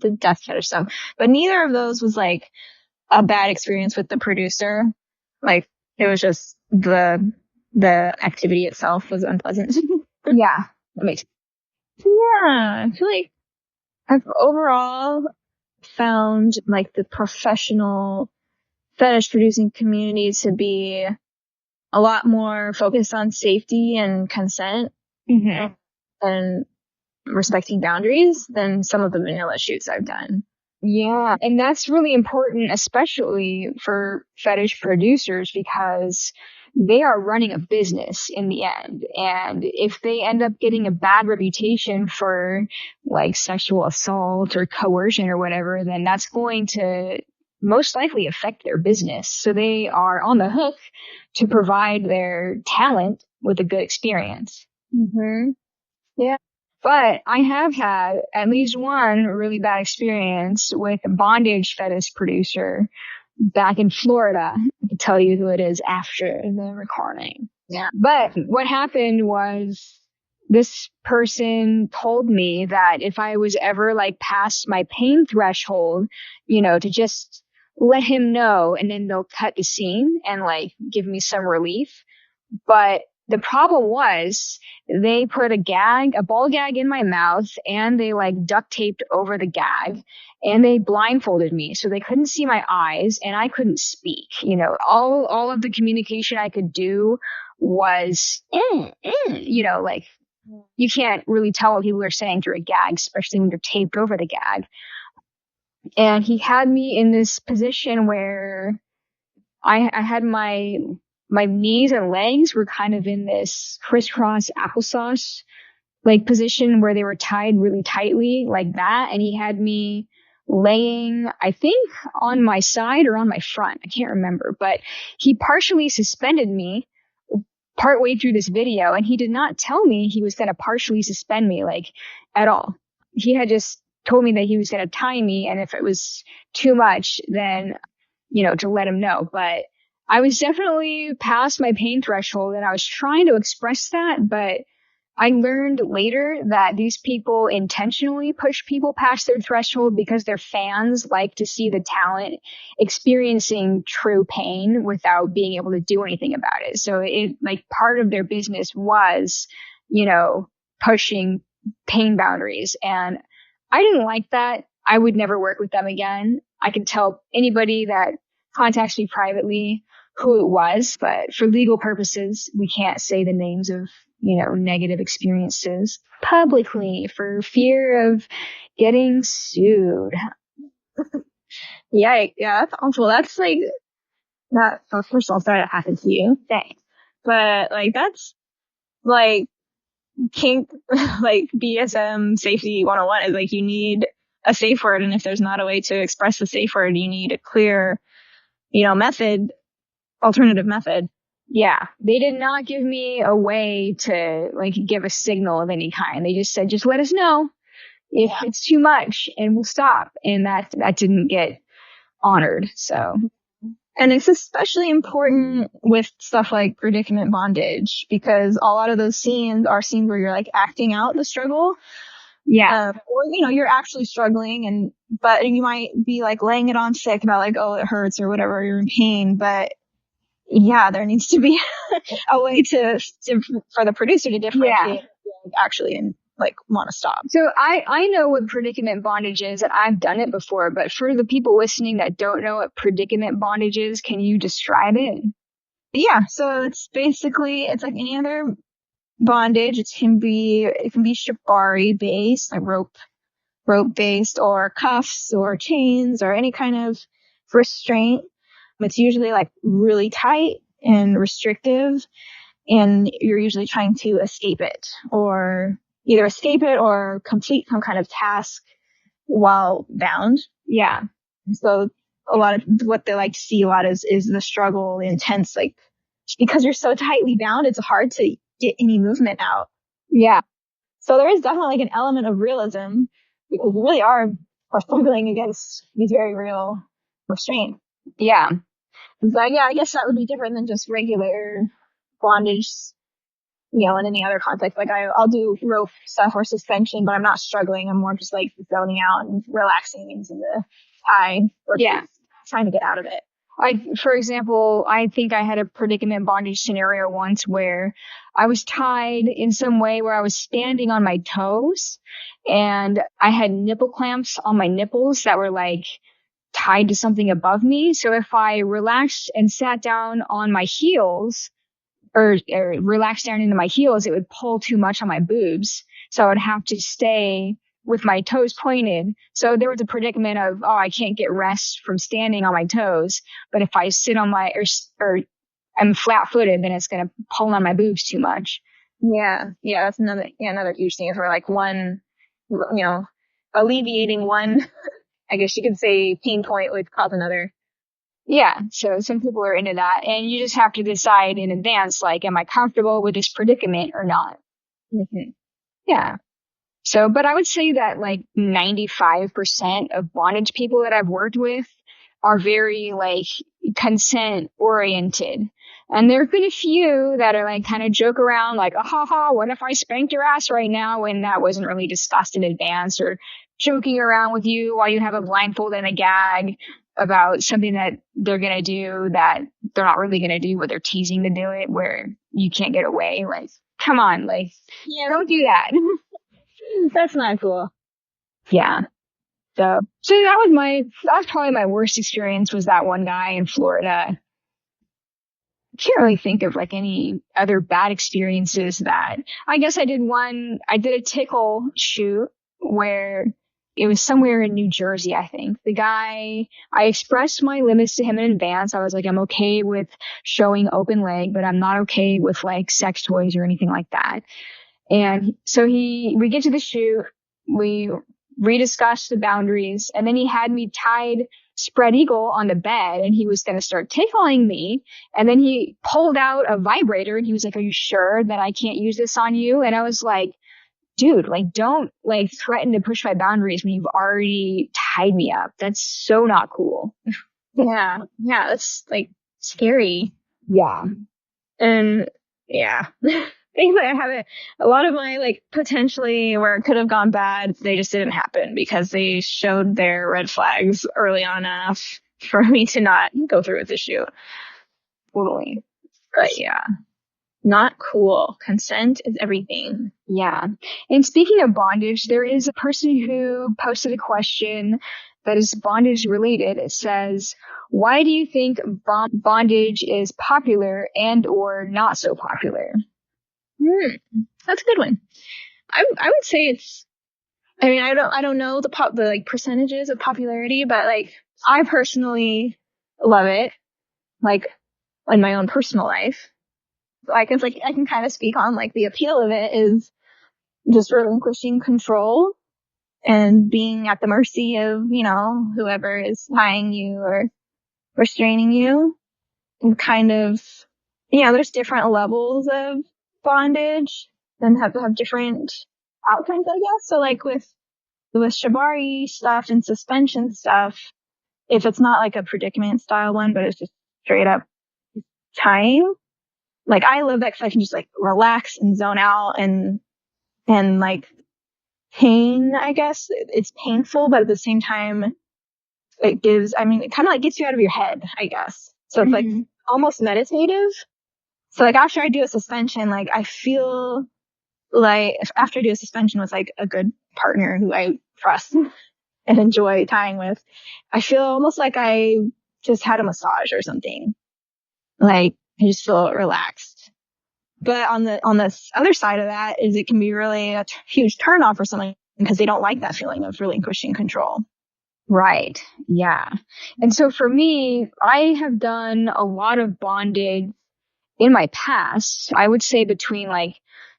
The death fetish stuff. But neither of those was like a bad experience with the producer. Like it was just the activity itself was unpleasant. Yeah, that makes sense. Yeah, I feel like I've overall found like the professional fetish producing community to be a lot more focused on safety and consent and respecting boundaries than some of the vanilla shoots I've done. Yeah, and that's really important, especially for fetish producers, because they are running a business in the end. And if they end up getting a bad reputation for like sexual assault or coercion or whatever, then that's going to most likely affect their business. So they are on the hook to provide their talent with a good experience. Mm-hmm. Yeah. But I have had at least one really bad experience with a bondage fetish producer back in Florida. I can tell you who it is after the recording. Yeah. But what happened was this person told me that if I was ever like past my pain threshold, to just let him know, and then they'll cut the scene and like give me some relief. But the problem was they put a ball gag in my mouth, and they like duct taped over the gag, and they blindfolded me so they couldn't see my eyes and I couldn't speak. All of the communication I could do was, like you can't really tell what people are saying through a gag, especially when you're taped over the gag. And he had me in this position where I had my knees and legs were kind of in this crisscross applesauce like position where they were tied really tightly like that. And he had me laying, I think, on my side or on my front. I can't remember, but he partially suspended me partway through this video, and he did not tell me he was going to partially suspend me like at all. He had just told me that he was going to tie me, and if it was too much, then to let him know. But I was definitely past my pain threshold, and I was trying to express that, but I learned later that these people intentionally push people past their threshold because their fans like to see the talent experiencing true pain without being able to do anything about it. So it like part of their business was, pushing pain boundaries. And I didn't like that. I would never work with them again. I can tell anybody that contacts me privately who it was, but for legal purposes, we can't say the names of, negative experiences publicly for fear of getting sued. Yeah, that's awful. That's like that. Well, first of all, sorry that happened to you. Thanks. But like that's like kink, like BSM safety 101 is like you need a safe word, and if there's not a way to express the safe word, you need a clear, alternative method. Yeah, they did not give me a way to like give a signal of any kind. They just said, just let us know if it's too much and we'll stop. And that didn't get honored. So, and it's especially important with stuff like predicament bondage, because a lot of those scenes are scenes where you're like acting out the struggle. Yeah. Or, you're actually struggling, but you might be like laying it on thick about like, oh, it hurts or whatever, you're in pain. But yeah, there needs to be a way for the producer to differentiate actually and like want to stop. So I know what predicament bondage is, and I've done it before, but for the people listening that don't know what predicament bondage is, can you describe it? Yeah. So it's like any other bondage. It can be shibari based, like rope based, or cuffs or chains or any kind of restraint. It's usually like really tight and restrictive, and you're usually trying to escape it, or either escape it or complete some kind of task while bound. Yeah. So a lot of what they like to see a lot is the struggle, the intense, like, because you're so tightly bound, it's hard to get any movement out. Yeah. So there is definitely like an element of realism, because we really are struggling against these very real restraints. Yeah. But yeah, I guess that would be different than just regular bondage, in any other context. Like I'll do rope stuff or suspension, but I'm not struggling. I'm more just like zoning out and relaxing into the tie. Yeah. Trying to get out of it. For example, I think I had a predicament bondage scenario once where I was tied in some way where I was standing on my toes, and I had nipple clamps on my nipples that were like tied to something above me. So if I relaxed and sat down on my heels, or relaxed down into my heels, it would pull too much on my boobs. So I would have to stay with my toes pointed. So there was a predicament of, I can't get rest from standing on my toes. But if I sit on my, or I'm flat footed, then it's going to pull on my boobs too much. Yeah. Yeah. That's another huge thing is where like one, alleviating one I guess you could say pain point would cause another. Yeah, so some people are into that, and you just have to decide in advance, like, am I comfortable with this predicament or not? Mm-hmm. Yeah. So, but I would say that like 95% of bondage people that I've worked with are very like consent oriented. And there have been a few that are like kind of joke around like, oh, ha, ha, what if I spanked your ass right now? And that wasn't really discussed in advance, or joking around with you while you have a blindfold and a gag about something that they're going to do that they're not really going to do, but they're teasing to do it where you can't get away. Like, come on, like, Yeah, don't do that. that's not cool. Yeah. So that was probably my worst experience, was that one guy in Florida. I can't really think of like any other bad experiences that I guess I did a tickle shoot where it was somewhere in New Jersey, I think. The guy, I expressed my limits to him in advance. I was like, I'm okay with showing open leg, but I'm not okay with like sex toys or anything like that. And so we get to the shoot, we rediscussed the boundaries, and then he had me tied spread eagle on the bed, and he was going to start tickling me. And then he pulled out a vibrator and he was like, are you sure that I can't use this on you? And I was like, dude, like, don't like threaten to push my boundaries when you've already tied me up. That's so not cool. Yeah. Yeah. That's like scary. Yeah. And yeah. Thankfully, I haven't. A lot of my like potentially where it could have gone bad, they just didn't happen because they showed their red flags early on enough for me to not go through with the shoot. Totally. But yeah, not cool. Consent is everything. Yeah. And speaking of bondage, there is a person who posted a question that is bondage related. It says, why do you think bondage is popular and or not so popular? That's a good one. I would say it's. I mean, I don't know the like percentages of popularity, but like I personally love it. Like in my own personal life, I can kind of speak on like the appeal of it is just relinquishing control and being at the mercy of whoever is tying you or restraining you, and kind of there's different levels of bondage and have different outcomes, I guess. So like with shibari stuff and suspension stuff, if it's not like a predicament style one, but it's just straight up tying, like I love that because I can just like relax and zone out and like pain, I guess. It's painful, but at the same time, it kind of like gets you out of your head, I guess. So it's like almost meditative. So like after I do a suspension, like I feel like after I do a suspension with like a good partner who I trust and enjoy tying with, I feel almost like I just had a massage or something. Like I just feel relaxed. But on the other side of that is it can be really a huge turnoff for someone because they don't like that feeling of relinquishing control. Right. Yeah. And so for me, I have done a lot of bondage in my past. I would say between like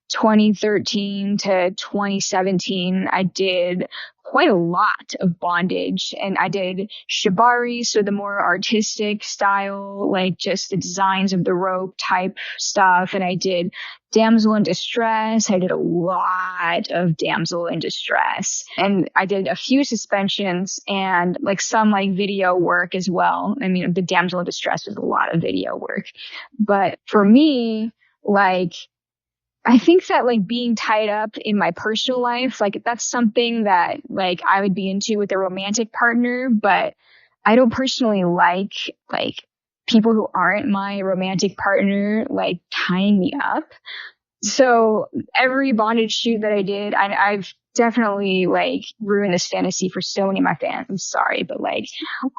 2013 to 2017, I did quite a lot of bondage, and I did shibari, so the more artistic style, like just the designs of the rope type stuff. And I did damsel in distress. I did a lot of damsel in distress, and I did a few suspensions and like some like video work as well. I mean, the damsel in distress was a lot of video work, but for me, like, I think that like being tied up in my personal life, like that's something that like I would be into with a romantic partner, but I don't personally like people who aren't my romantic partner, like tying me up. So every bondage shoot that I did, I've definitely like ruined this fantasy for so many of my fans. I'm sorry, but like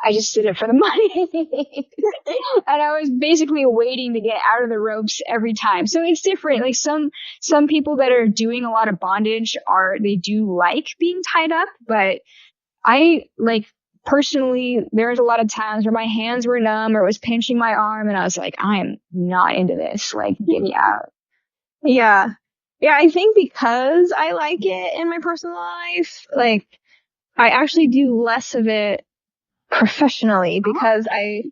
I just did it for the money. And I was basically waiting to get out of the ropes every time. So it's different. Like some people that are doing a lot of bondage they do like being tied up, but I like personally, there's a lot of times where my hands were numb or was pinching my arm and I was like, I am not into this. Like, get me out. Yeah. Yeah, I think because I like it in my personal life, like I actually do less of it professionally because I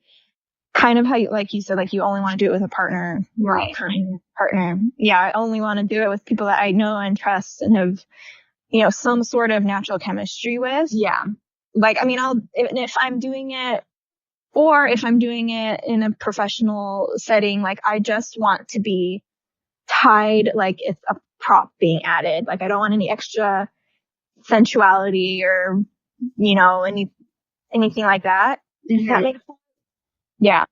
kind of how you, like you said, like you only want to do it with a partner, Right. partner. Yeah, I only want to do it with people that I know and trust and have, some sort of natural chemistry with. Yeah. Like, I mean, if I'm doing it, or if I'm doing it in a professional setting, like I just want to be tied, like it's a prop being added. Like I don't want any extra sensuality or, anything like that. Mm-hmm. That makes sense. Yeah.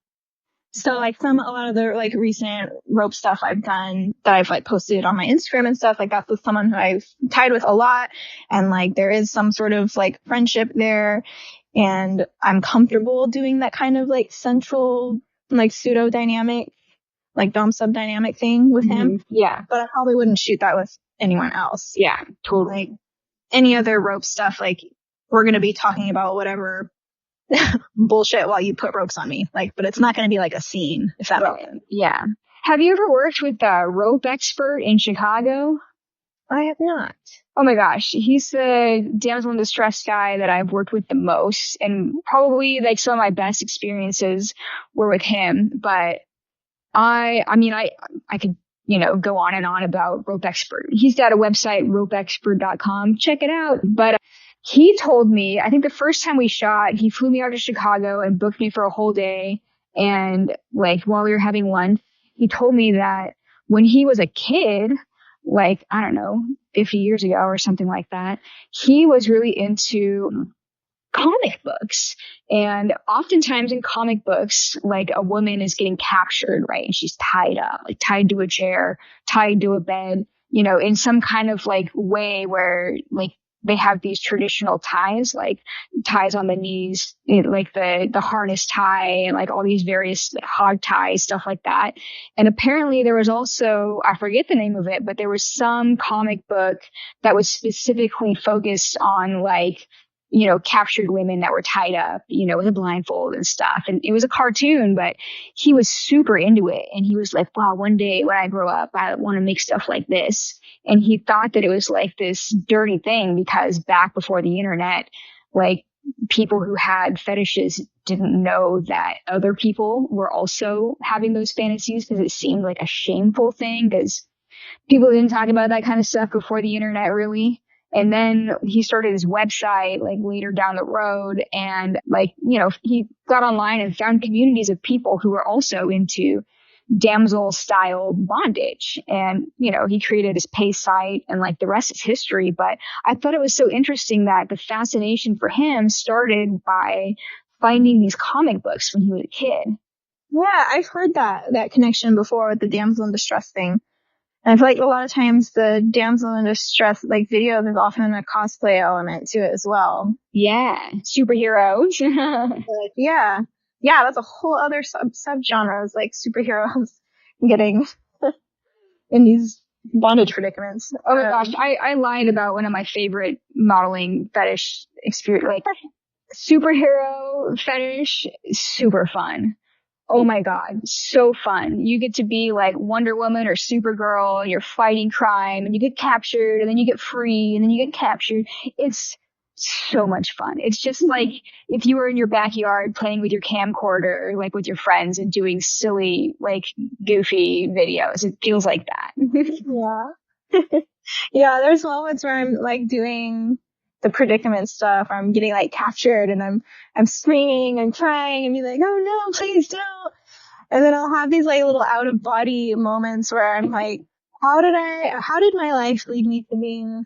So like a lot of the like recent rope stuff I've done that I've like posted on my Instagram and stuff, like that's with someone who I've tied with a lot. And like there is some sort of like friendship there. And I'm comfortable doing that kind of like central, like pseudo dynamic, like dom sub dynamic thing with him. Yeah. But I probably wouldn't shoot that with anyone else. Yeah, totally. Like any other rope stuff, like we're going to be talking about whatever bullshit while you put ropes on me. Like, but it's not going to be like a scene, if that makes sense. Yeah. Have you ever worked with a rope expert in Chicago? I have not. Oh my gosh, he's the damsel in distress guy that I've worked with the most, and probably like some of my best experiences were with him. But I could, go on and on about Rope Expert. He's got a website, ropeexpert.com. Check it out. But he told me, I think the first time we shot, he flew me out to Chicago and booked me for a whole day. And like while we were having lunch, he told me that when he was a kid, like, I don't know, 50 years ago or something like that, he was really into comic books. And oftentimes in comic books, like a woman is getting captured, right? And she's tied up, like tied to a chair, tied to a bed, in some kind of like way where like they have these traditional ties, like ties on the knees, like the harness tie and like all these various like, hog ties, stuff like that. And apparently there was also, I forget the name of it, but there was some comic book that was specifically focused on like, captured women that were tied up, with a blindfold and stuff. And it was a cartoon, but he was super into it. And he was like, wow, one day when I grow up, I want to make stuff like this. And he thought that it was like this dirty thing because back before the internet, like people who had fetishes didn't know that other people were also having those fantasies because it seemed like a shameful thing because people didn't talk about that kind of stuff before the internet really. And then he started his website like later down the road and like, he got online and found communities of people who were also into damsel style bondage. And, he created his pay site and like the rest is history. But I thought it was so interesting that the fascination for him started by finding these comic books when he was a kid. Yeah, I've heard that connection before with the damsel in distress thing. And I feel like a lot of times the damsel in distress, like video, there's often a cosplay element to it as well. Yeah. Superheroes. Yeah. Yeah, that's a whole other subgenres, like superheroes getting in these bondage predicaments. Oh my gosh, I lied about one of my favorite modeling fetish experience, like superhero fetish, super fun. Oh my God, so fun. You get to be like Wonder Woman or Supergirl, you're fighting crime and you get captured and then you get free and then you get captured. It's so much fun. It's just like if you were in your backyard playing with your camcorder, like with your friends and doing silly, like goofy videos. It feels like that. Yeah. Yeah, there's moments where I'm like doing the predicament stuff. I'm getting like captured and I'm screaming and crying and be like, oh no, please don't. And then I'll have these like little out of body moments where I'm like, how did my life lead me to being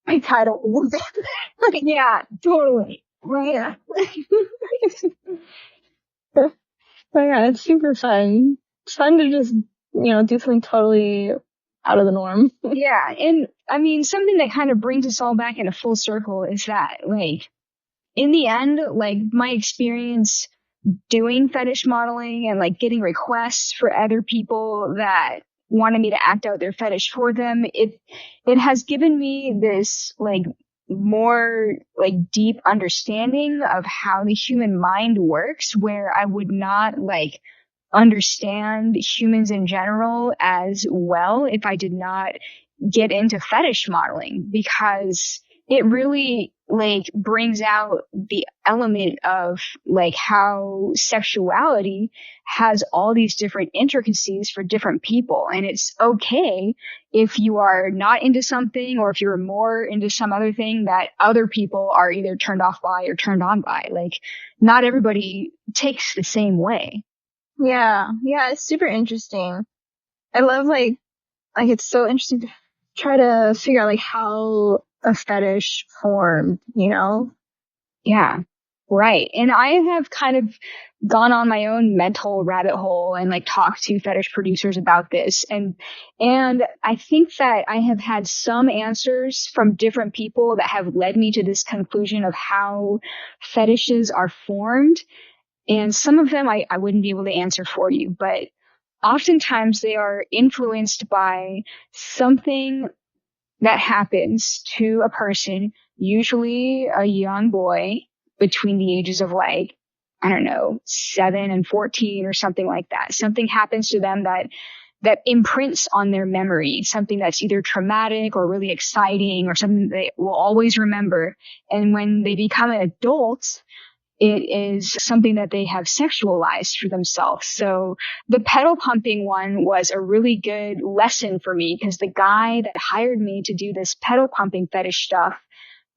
like tied up? Like, yeah, totally. Right. But yeah, it's super fun. It's fun to just, do something totally out of the norm. Yeah. And I mean, something that kind of brings us all back in a full circle is that like in the end, like my experience doing fetish modeling and like getting requests for other people that wanted me to act out their fetish for them, it has given me this like more like deep understanding of how the human mind works where I would not like understand humans in general as well if I did not get into fetish modeling because it really like brings out the element of like how sexuality has all these different intricacies for different people. And it's okay if you are not into something or if you're more into some other thing that other people are either turned off by or turned on by. Like not everybody takes the same way. Yeah. Yeah. It's super interesting. I love like it's so interesting to try to figure out like how a fetish formed, you know? Yeah. Right. And I have kind of gone on my own mental rabbit hole and like talked to fetish producers about this. And I think that I have had some answers from different people that have led me to this conclusion of how fetishes are formed. And some of them I wouldn't be able to answer for you, but oftentimes they are influenced by something that happens to a person, usually a young boy between the ages of like, I don't know, 7 and 14 or something like that. Something happens to them that imprints on their memory, something that's either traumatic or really exciting or something they will always remember. And when they become an adult, it is something that they have sexualized for themselves. So the pedal pumping one was a really good lesson for me because the guy that hired me to do this pedal pumping fetish stuff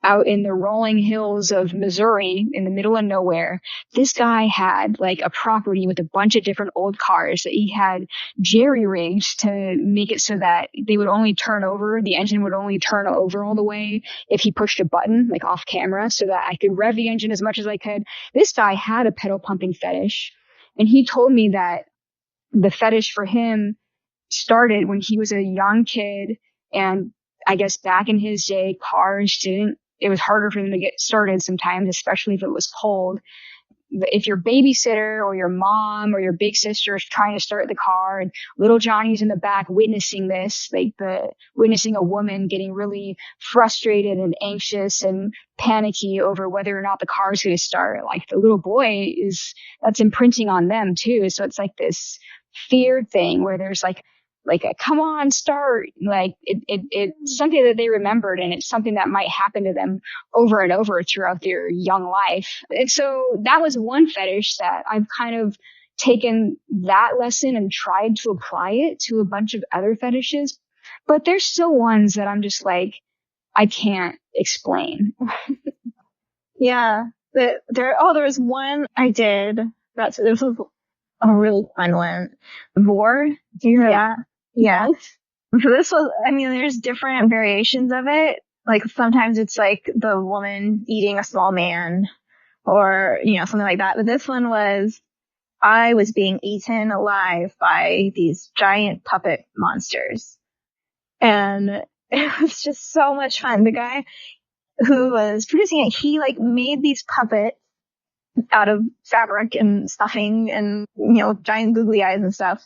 out in the rolling hills of Missouri in the middle of nowhere, this guy had like a property with a bunch of different old cars that he had jerry rigged to make it so that they would only turn over, the engine would only turn over all the way if he pushed a button like off camera so that I could rev the engine as much as I could. This guy had a pedal pumping fetish, and he told me that the fetish for him started when he was a young kid. And I guess back in his day, it was harder for them to get started sometimes, especially if it was cold. If your babysitter or your mom or your big sister is trying to start the car and little Johnny's in the back witnessing this, witnessing a woman getting really frustrated and anxious and panicky over whether or not the car is going to start, like the little boy that's imprinting on them too. So it's like this fear thing where there's like a come on start, like it's something that they remembered, and it's something that might happen to them over and over throughout their young life. And so that was one fetish that I've kind of taken that lesson and tried to apply it to a bunch of other fetishes, but there's still ones that I'm just like I can't explain. Yeah. There was one I did. This was a really fun one. Vor. Do you hear that? Yeah. So this was, I mean, there's different variations of it. Like sometimes it's like the woman eating a small man or, you know, something like that. But this one was, I was being eaten alive by these giant puppet monsters. And it was just so much fun. The guy who was producing it, he like made these puppets out of fabric and stuffing and, you know, giant googly eyes and stuff.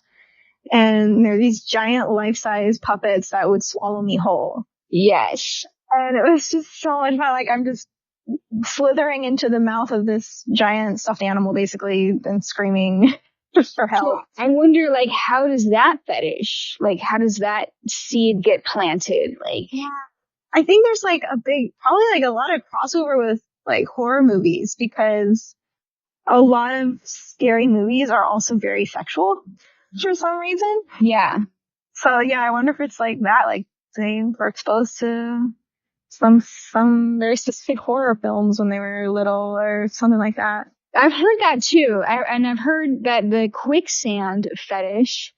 And there are these giant life-size puppets that would swallow me whole. Yes. And it was just so much fun. Like I'm just slithering into the mouth of this giant stuffed animal basically and screaming just for help. I wonder, like, how does that fetish, like, how does that seed get planted? Like, yeah. I think there's like probably like a lot of crossover with like horror movies because a lot of scary movies are also very sexual for some reason. Yeah. So yeah, I wonder if it's like that, like they were exposed to some very specific horror films when they were little or something like that. I've heard that too. And I've heard that the quicksand fetish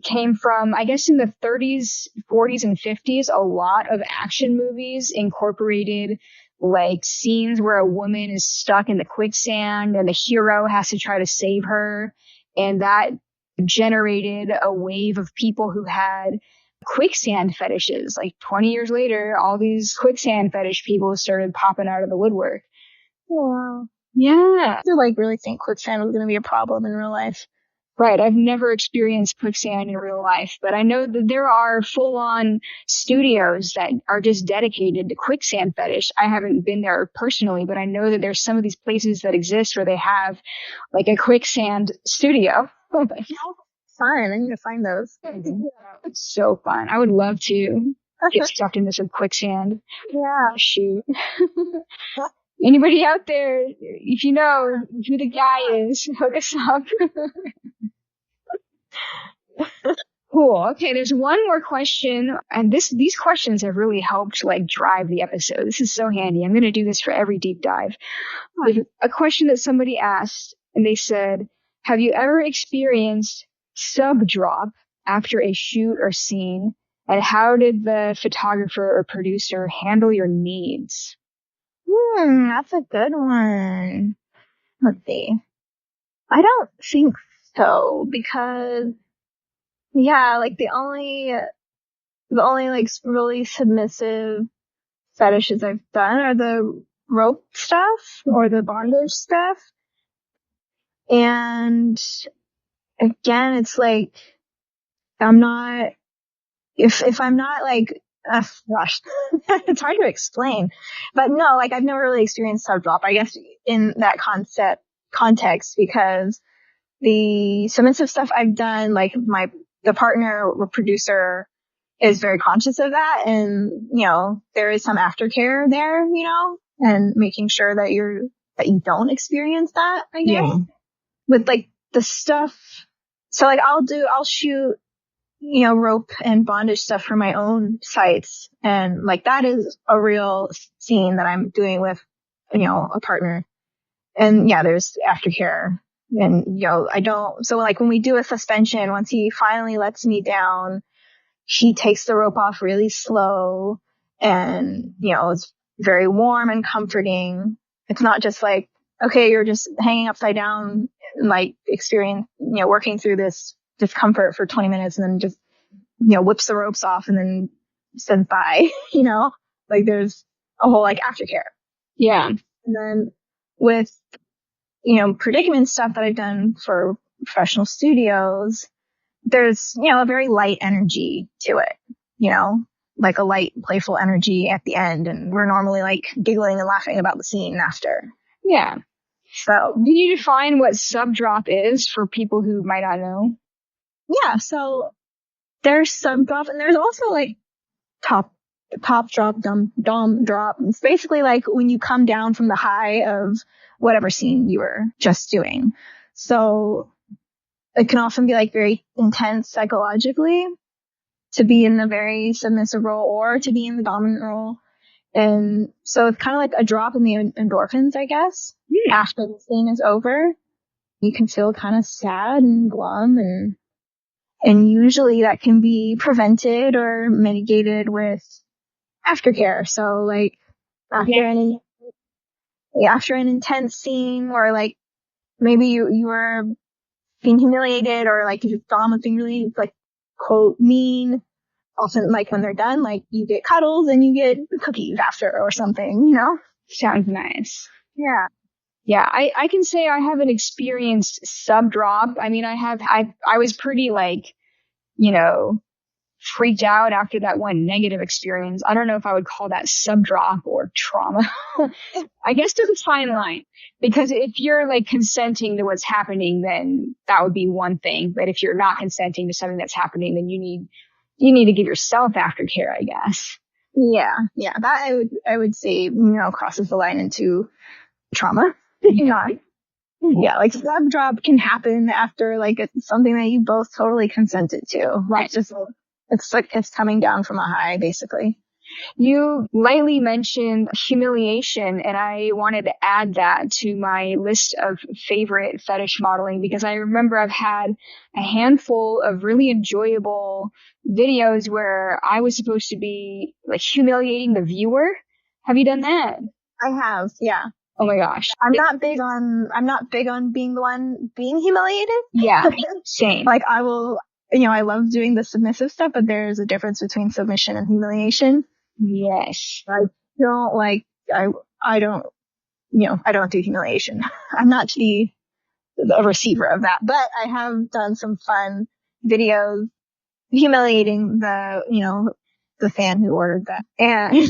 came from, I guess in the 30s, 40s, and 50s, a lot of action movies incorporated like scenes where a woman is stuck in the quicksand and the hero has to try to save her. And that generated a wave of people who had quicksand fetishes. Like 20 years later, all these quicksand fetish people started popping out of the woodwork. Wow. Yeah. I like really think quicksand was going to be a problem in real life. Right. I've never experienced quicksand in real life, but I know that there are full-on studios that are just dedicated to quicksand fetish. I haven't been there personally, but I know that there's some of these places that exist where they have like a quicksand studio. Fun. I need to find those. It's so fun. I would love to. get sucked into some quicksand. Yeah. Shoot. Anybody out there, if you know who the guy is, hook us up. Cool. Okay, there's one more question, and these questions have really helped like drive the episode. This is so handy. I'm going to do this for every deep dive. There's a question that somebody asked, and they said, "Have you ever experienced sub drop after a shoot or scene, and how did the photographer or producer handle your needs?" That's a good one. Let's see. I don't think so, because yeah, like the only like really submissive fetishes I've done are the rope stuff or the bondage stuff. And again, it's like, I'm not, if I'm not like, gosh, it's hard to explain, but no, like I've never really experienced sub drop, I guess, in that context, because the submissive stuff I've done, like the partner or producer is very conscious of that. And, you know, there is some aftercare there, you know, and making sure that you don't experience that, I guess. Yeah. With like the stuff. So like I'll shoot, you know, rope and bondage stuff for my own sites. And like that is a real scene that I'm doing with, you know, a partner. And yeah, there's aftercare. And, you know, so like when we do a suspension, once he finally lets me down, he takes the rope off really slow, and, you know, it's very warm and comforting. It's not just like, okay, you're just hanging upside down and like working through this discomfort for 20 minutes and then just, you know, whips the ropes off and then says bye, you know, like there's a whole like aftercare. Yeah. And then with, you know, predicament stuff that I've done for professional studios, there's, you know, a very light energy to it, you know, like a light, playful energy at the end. And we're normally like giggling and laughing about the scene after. Yeah. So, can you define what sub drop is for people who might not know? Yeah. So there's sub drop, and there's also like top drop, dom drop. It's basically like when you come down from the high of whatever scene you were just doing. So it can often be like very intense psychologically to be in the very submissive role or to be in the dominant role. And so it's kind of like a drop in the endorphins, I guess. After the scene is over, you can feel kind of sad and glum, and usually that can be prevented or mitigated with aftercare. So like after an intense scene, or like maybe you were being humiliated, or like your dom was being really like quote mean, often like when they're done, like you get cuddles and you get cookies after or something, you know? Sounds nice. Yeah. Yeah, I can say I haven't experienced sub drop. I mean, I was pretty like, you know, freaked out after that one negative experience. I don't know if I would call that sub drop or trauma. I guess there's a fine line, because if you're like consenting to what's happening, then that would be one thing. But if you're not consenting to something that's happening, then you need to give yourself aftercare, I guess. Yeah. Yeah. That I would say, you know, crosses the line into trauma. Yeah. Yeah, like sub drop can happen after like something that you both totally consented to. Right. It's like it's coming down from a high, basically. You lightly mentioned humiliation, and I wanted to add that to my list of favorite fetish modeling, because I remember I've had a handful of really enjoyable videos where I was supposed to be like humiliating the viewer. Have you done that? I have, yeah. Oh my gosh. I'm not big on being the one being humiliated. Yeah, same. Like I love doing the submissive stuff, but there's a difference between submission and humiliation. Yes. I don't do humiliation. I'm not the receiver of that, but I have done some fun videos humiliating the fan who ordered that. And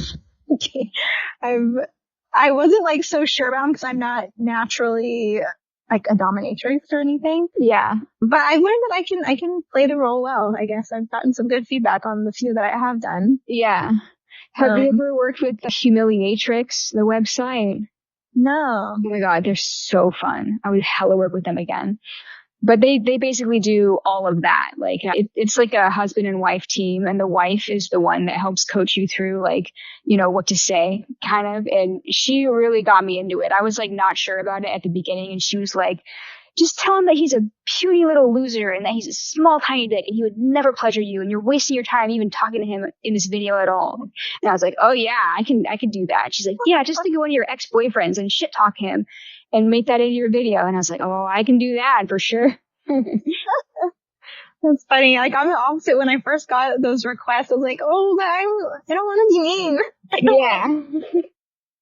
I wasn't like so sure about him, because I'm not naturally like a dominatrix or anything. Yeah. But I've learned that I can play the role well. I guess I've gotten some good feedback on the few that I have done. Yeah. Have you ever worked with the Humiliatrix, the website? No. Oh my God, they're so fun. I would hella work with them again. But they basically do all of that. Like it's like a husband and wife team, and the wife is the one that helps coach you through like, you know, what to say kind of. And she really got me into it. I was like not sure about it at the beginning, and she was like, just tell him that he's a puny little loser and that he's a small tiny dick and he would never pleasure you and you're wasting your time even talking to him in this video at all. And I was like, oh yeah, I can do that. She's like, yeah, just think of one of your ex-boyfriends and shit talk him and make that into your video. And I was like, oh, I can do that for sure. That's funny. Like, I'm the opposite. When I first got those requests, I was like, oh, but I don't want to be mean. Yeah.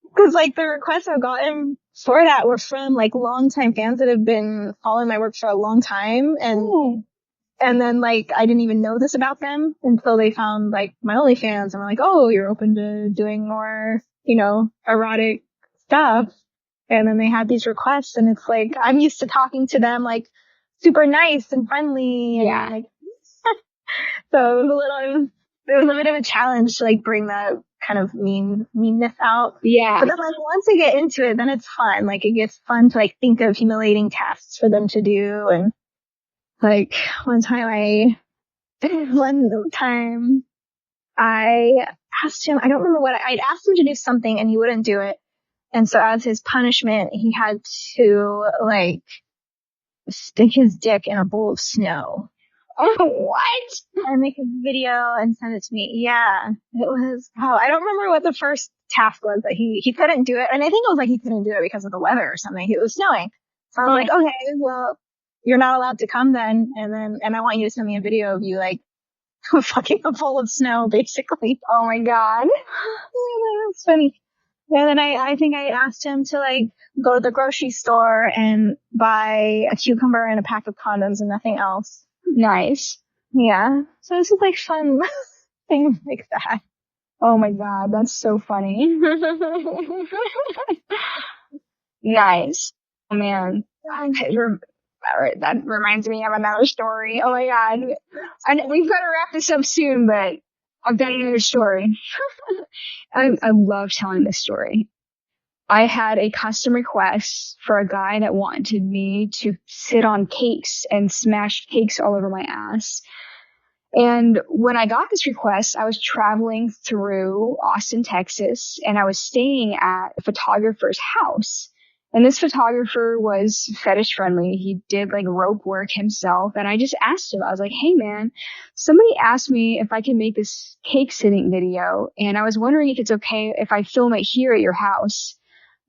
Because, like, the requests I've gotten for that were from, like, longtime fans that have been following my work for a long time. And then, like, I didn't even know this about them until they found, like, my OnlyFans. And were like, oh, you're open to doing more, you know, erotic stuff. And then they had these requests, and it's like, I'm used to talking to them, like, super nice and friendly. And, Yeah. like, so it was a bit of a challenge to, like, bring that kind of meanness out. Yeah. But then, like, once I get into it, then it's fun. Like, it gets fun to, like, think of humiliating tasks for them to do. And, like, one time I asked him, I don't remember what, I'd asked him to do something and he wouldn't do it. And so as his punishment, he had to, like, stick his dick in a bowl of snow. Oh, what? And make a video and send it to me. Yeah. It was, I don't remember what the first task was that he couldn't do it. And I think it was like he couldn't do it because of the weather or something. It was snowing. So I was like, okay, well, you're not allowed to come then. And I want you to send me a video of you, like, fucking a bowl of snow, basically. Oh my God. Yeah, that's funny. And then I think I asked him to, like, go to the grocery store and buy a cucumber and a pack of condoms and nothing else. Nice. Yeah. So this is like fun things like that. Oh my God, that's so funny. Nice. Oh man. That reminds me of another story. Oh my God. And we've got to wrap this up soon, but I've got another story. I love telling this story. I had a custom request for a guy that wanted me to sit on cakes and smash cakes all over my ass. And when I got this request, I was traveling through Austin, Texas, and I was staying at a photographer's house. And this photographer was fetish friendly. He did like rope work himself. And I just asked him, I was like, hey man, somebody asked me if I can make this cake sitting video. And I was wondering if it's okay if I film it here at your house.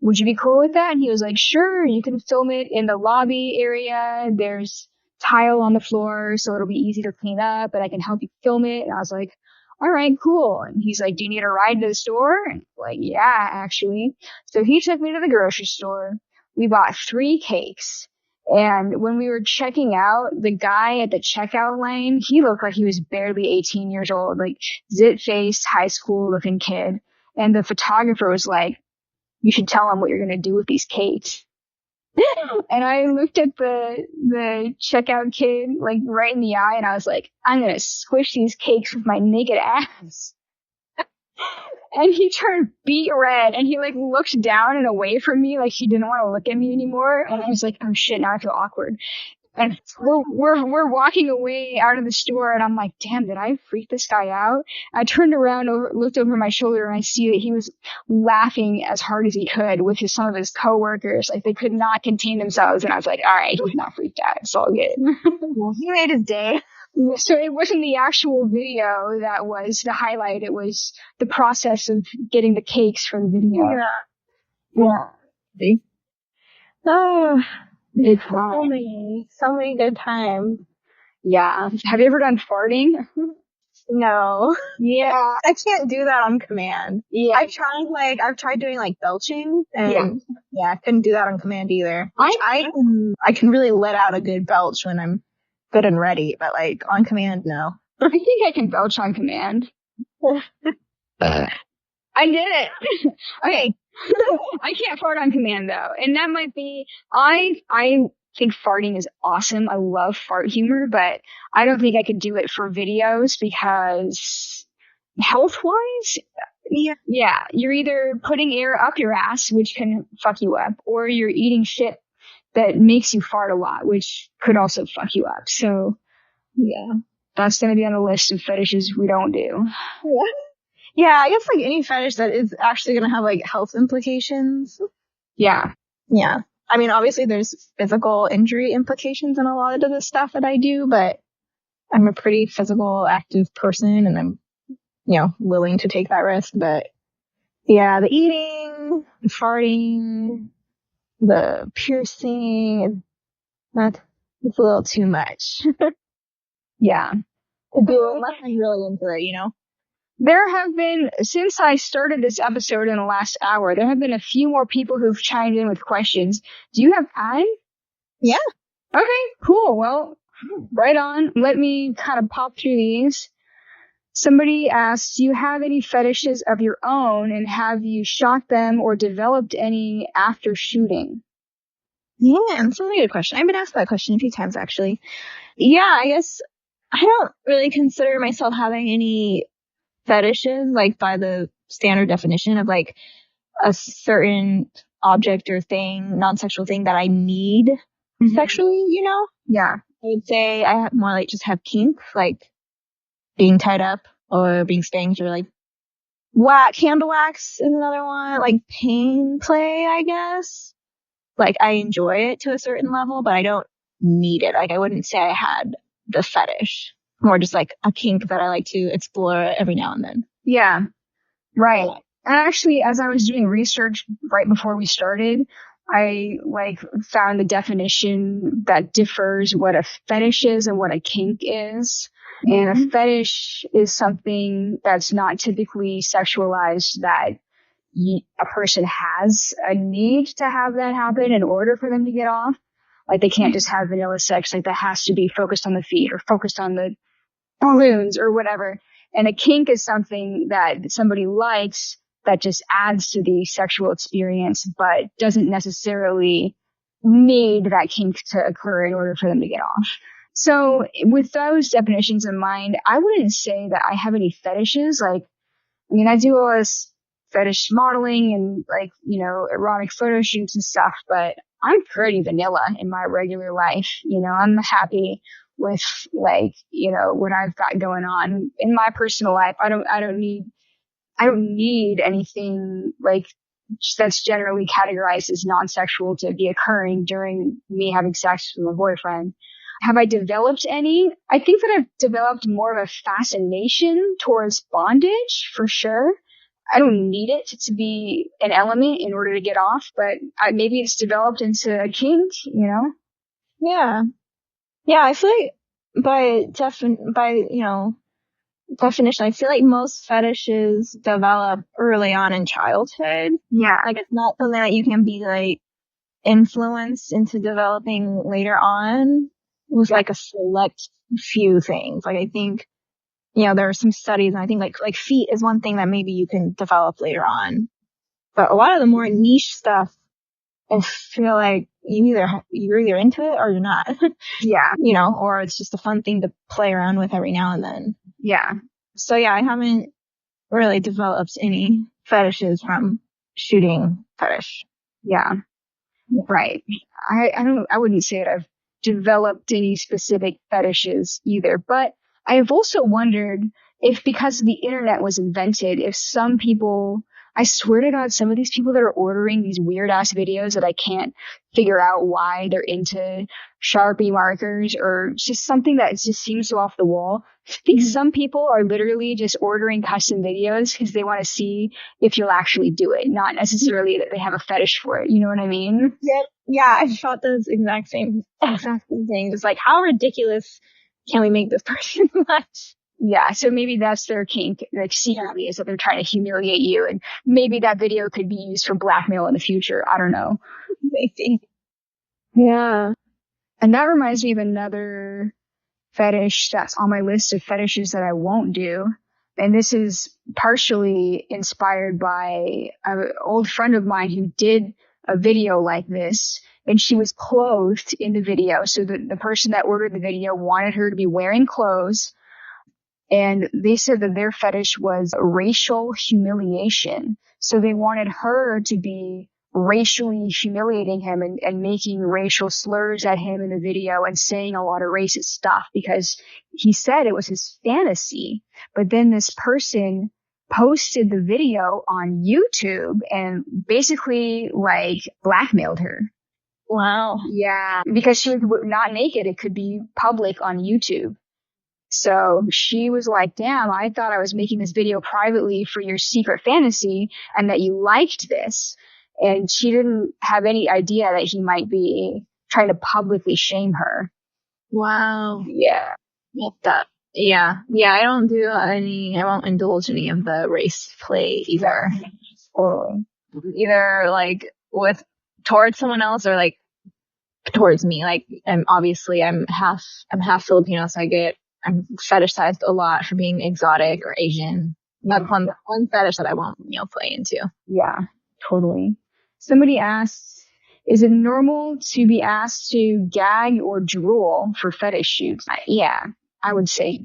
Would you be cool with that? And he was like, sure, you can film it in the lobby area. There's tile on the floor, so it'll be easy to clean up, but I can help you film it. And I was like, all right, cool. And he's like, do you need a ride to the store? And I'm like, yeah, actually. So he took me to the grocery store. We bought 3 cakes. And when we were checking out, the guy at the checkout lane, he looked like he was barely 18 years old, like zit-faced, high school looking kid. And the photographer was like, you should tell him what you're going to do with these cakes. And I looked at the checkout kid, like, right in the eye, and I was like, I'm going to squish these cakes with my naked ass. And he turned beet red, and he, like, looked down and away from me, like he didn't want to look at me anymore. And I was like, oh shit, now I feel awkward. And we're walking away out of the store, and I'm like, damn, did I freak this guy out? I turned around, looked over my shoulder, and I see that he was laughing as hard as he could with some of his coworkers. Like, they could not contain themselves, and I was like, all right, he's not freaked out. It's all good. Well, he made his day. So it wasn't the actual video that was the highlight. It was the process of getting the cakes for the video. Yeah. Oh. It's so many good times. Yeah. Have you ever done farting? No. Yeah. I can't do that on command. Yeah. I've tried doing like belching, and I couldn't do that on command either. I can really let out a good belch when I'm good and ready, but like on command, no. I think I can belch on command. I did it. Okay. I can't fart on command though. And that might be, I think farting is awesome. I love fart humor, but I don't think I could do it for videos because health wise, yeah, you're either putting air up your ass, which can fuck you up, or you're eating shit that makes you fart a lot, which could also fuck you up. So Yeah. that's going to be on the list of fetishes we don't do. Yeah. Yeah, I guess like any fetish that is actually going to have like health implications. Yeah. Yeah. I mean, obviously there's physical injury implications in a lot of the stuff that I do, but I'm a pretty physical active person and I'm, willing to take that risk. But yeah, the eating, the farting, the piercing, it's a little too much Yeah. to do unless I'm really into it. There have been, since I started this episode in the last hour, there have been a few more people who've chimed in with questions. Do you have time? Yeah. Okay, cool. Well, right on. Let me kind of pop through these. Somebody asked, do you have any fetishes of your own and have you shot them or developed any after shooting? Yeah, that's a really good question. I've been asked that question a few times actually. Yeah, I guess I don't really consider myself having any fetishes, like by the standard definition of like a certain object or thing, non-sexual thing that I need sexually, Yeah. I would say I have more like just have kinks, like being tied up or being spanked or like candle wax is another one, like pain play, I guess. Like I enjoy it to a certain level, but I don't need it. Like I wouldn't say I had the fetish. More just like a kink that I like to explore every now and then. Yeah. Right. And actually, as I was doing research right before we started, I found the definition that differs what a fetish is and what a kink is. And a fetish is something that's not typically sexualized, that a person has a need to have that happen in order for them to get off. Like they can't just have vanilla sex, like that has to be focused on the feet or focused on the balloons or whatever. And a kink is something that somebody likes that just adds to the sexual experience, but doesn't necessarily need that kink to occur in order for them to get off. So with those definitions in mind, I wouldn't say that I have any fetishes. Like, I mean, I do all this fetish modeling and erotic photo shoots and stuff, but I'm pretty vanilla in my regular life. I'm happy with what I've got going on in my personal life. I don't need anything like that's generally categorized as non-sexual to be occurring during me having sex with my boyfriend. Have I developed any? I think that I've developed more of a fascination towards bondage for sure. I don't need it to be an element in order to get off, but maybe it's developed into a kink. Yeah. Yeah, I feel like definition, I feel like most fetishes develop early on in childhood. Yeah. Like it's not something that you can be like influenced into developing later on with like a select few things. Like I think, there are some studies and I think like feet is one thing that maybe you can develop later on. But a lot of the more niche stuff, I feel like you're either into it or you're not. Yeah. Or it's just a fun thing to play around with every now and then. Yeah. So yeah, I haven't really developed any fetishes from shooting fetish. Yeah. Right. I wouldn't say that I've developed any specific fetishes either, but I have also wondered if because the internet was invented, if some people, I swear to God, some of these people that are ordering these weird ass videos that I can't figure out why they're into Sharpie markers or just something that just seems so off the wall. I think some people are literally just ordering custom videos because they want to see if you'll actually do it, not necessarily that they have a fetish for it. You know what I mean? Yep. Yeah, I thought those exact same things. Just like, how ridiculous can we make this person much? Yeah, so maybe that's their kink, like secretly, is that they're trying to humiliate you, and maybe that video could be used for blackmail in the future. I don't know. Maybe. Yeah. And that reminds me of another fetish that's on my list of fetishes that I won't do. And this is partially inspired by an old friend of mine who did a video like this, and she was clothed in the video. So the person that ordered the video wanted her to be wearing clothes. And they said that their fetish was racial humiliation. So they wanted her to be racially humiliating him and making racial slurs at him in the video and saying a lot of racist stuff because he said it was his fantasy. But then this person posted the video on YouTube and basically like blackmailed her. Wow. Yeah, because she was not naked. It could be public on YouTube. So she was like, damn, I thought I was making this video privately for your secret fantasy and that you liked this. And she didn't have any idea that he might be trying to publicly shame her. Wow. Yeah. That. Yeah. Yeah. I won't indulge any of the race play either. Or Either like towards someone else or like towards me. Like, I'm half Filipino, so I'm fetishized a lot for being exotic or Asian. That's one fetish that I won't, play into. Yeah, totally. Somebody asks, is it normal to be asked to gag or drool for fetish shoots? Yeah, I would say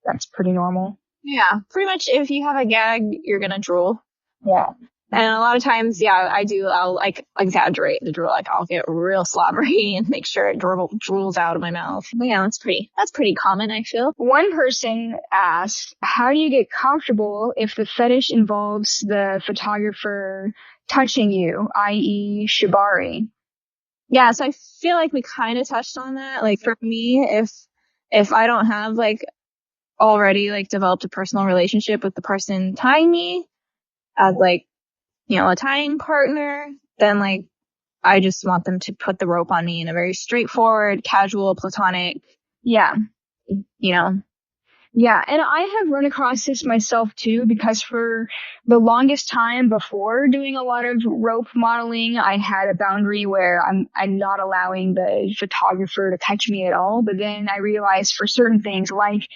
that's pretty normal. Yeah, pretty much if you have a gag, you're gonna drool. Yeah. And a lot of times, yeah, I'll like exaggerate the drool. Like I'll get real slobbery and make sure it drools out of my mouth. But yeah, that's pretty common, I feel. One person asked, how do you get comfortable if the fetish involves the photographer touching you, i.e. shibari? Yeah, so I feel like we kind of touched on that. Like for me, if I don't have like already like developed a personal relationship with the person tying me as like, a tying partner, then like I just want them to put the rope on me in a very straightforward, casual, platonic. Yeah. Yeah, and I have run across this myself too, because for the longest time before doing a lot of rope modeling, I had a boundary where I'm not allowing the photographer to touch me at all. But then I realized for certain things like,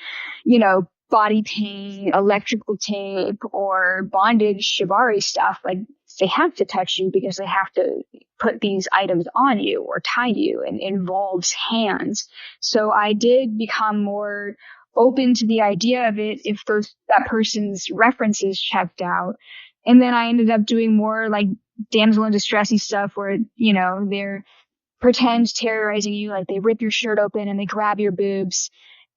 body paint, electrical tape, or bondage shibari stuff, like they have to touch you because they have to put these items on you or tie you, and it involves hands. So I did become more open to the idea of it if that person's references checked out. And then I ended up doing more like damsel in distressy stuff where, they're pretend terrorizing you, like they rip your shirt open and they grab your boobs.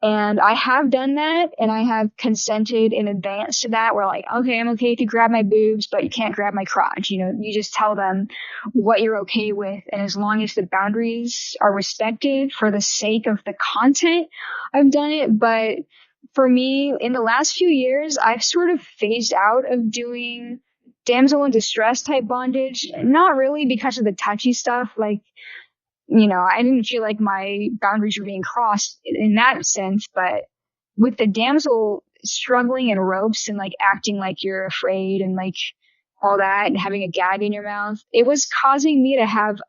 And I have done that, and I have consented in advance to that. We're like, okay, I'm okay to grab my boobs, but you can't grab my crotch. You just tell them what you're okay with. And as long as the boundaries are respected for the sake of the content, I've done it. But for me, in the last few years, I've sort of phased out of doing damsel in distress type bondage. Not really because of the touchy stuff. Like, I didn't feel like my boundaries were being crossed in that sense, but with the damsel struggling in ropes and like acting like you're afraid and like all that and having a gag in your mouth, it was causing me to have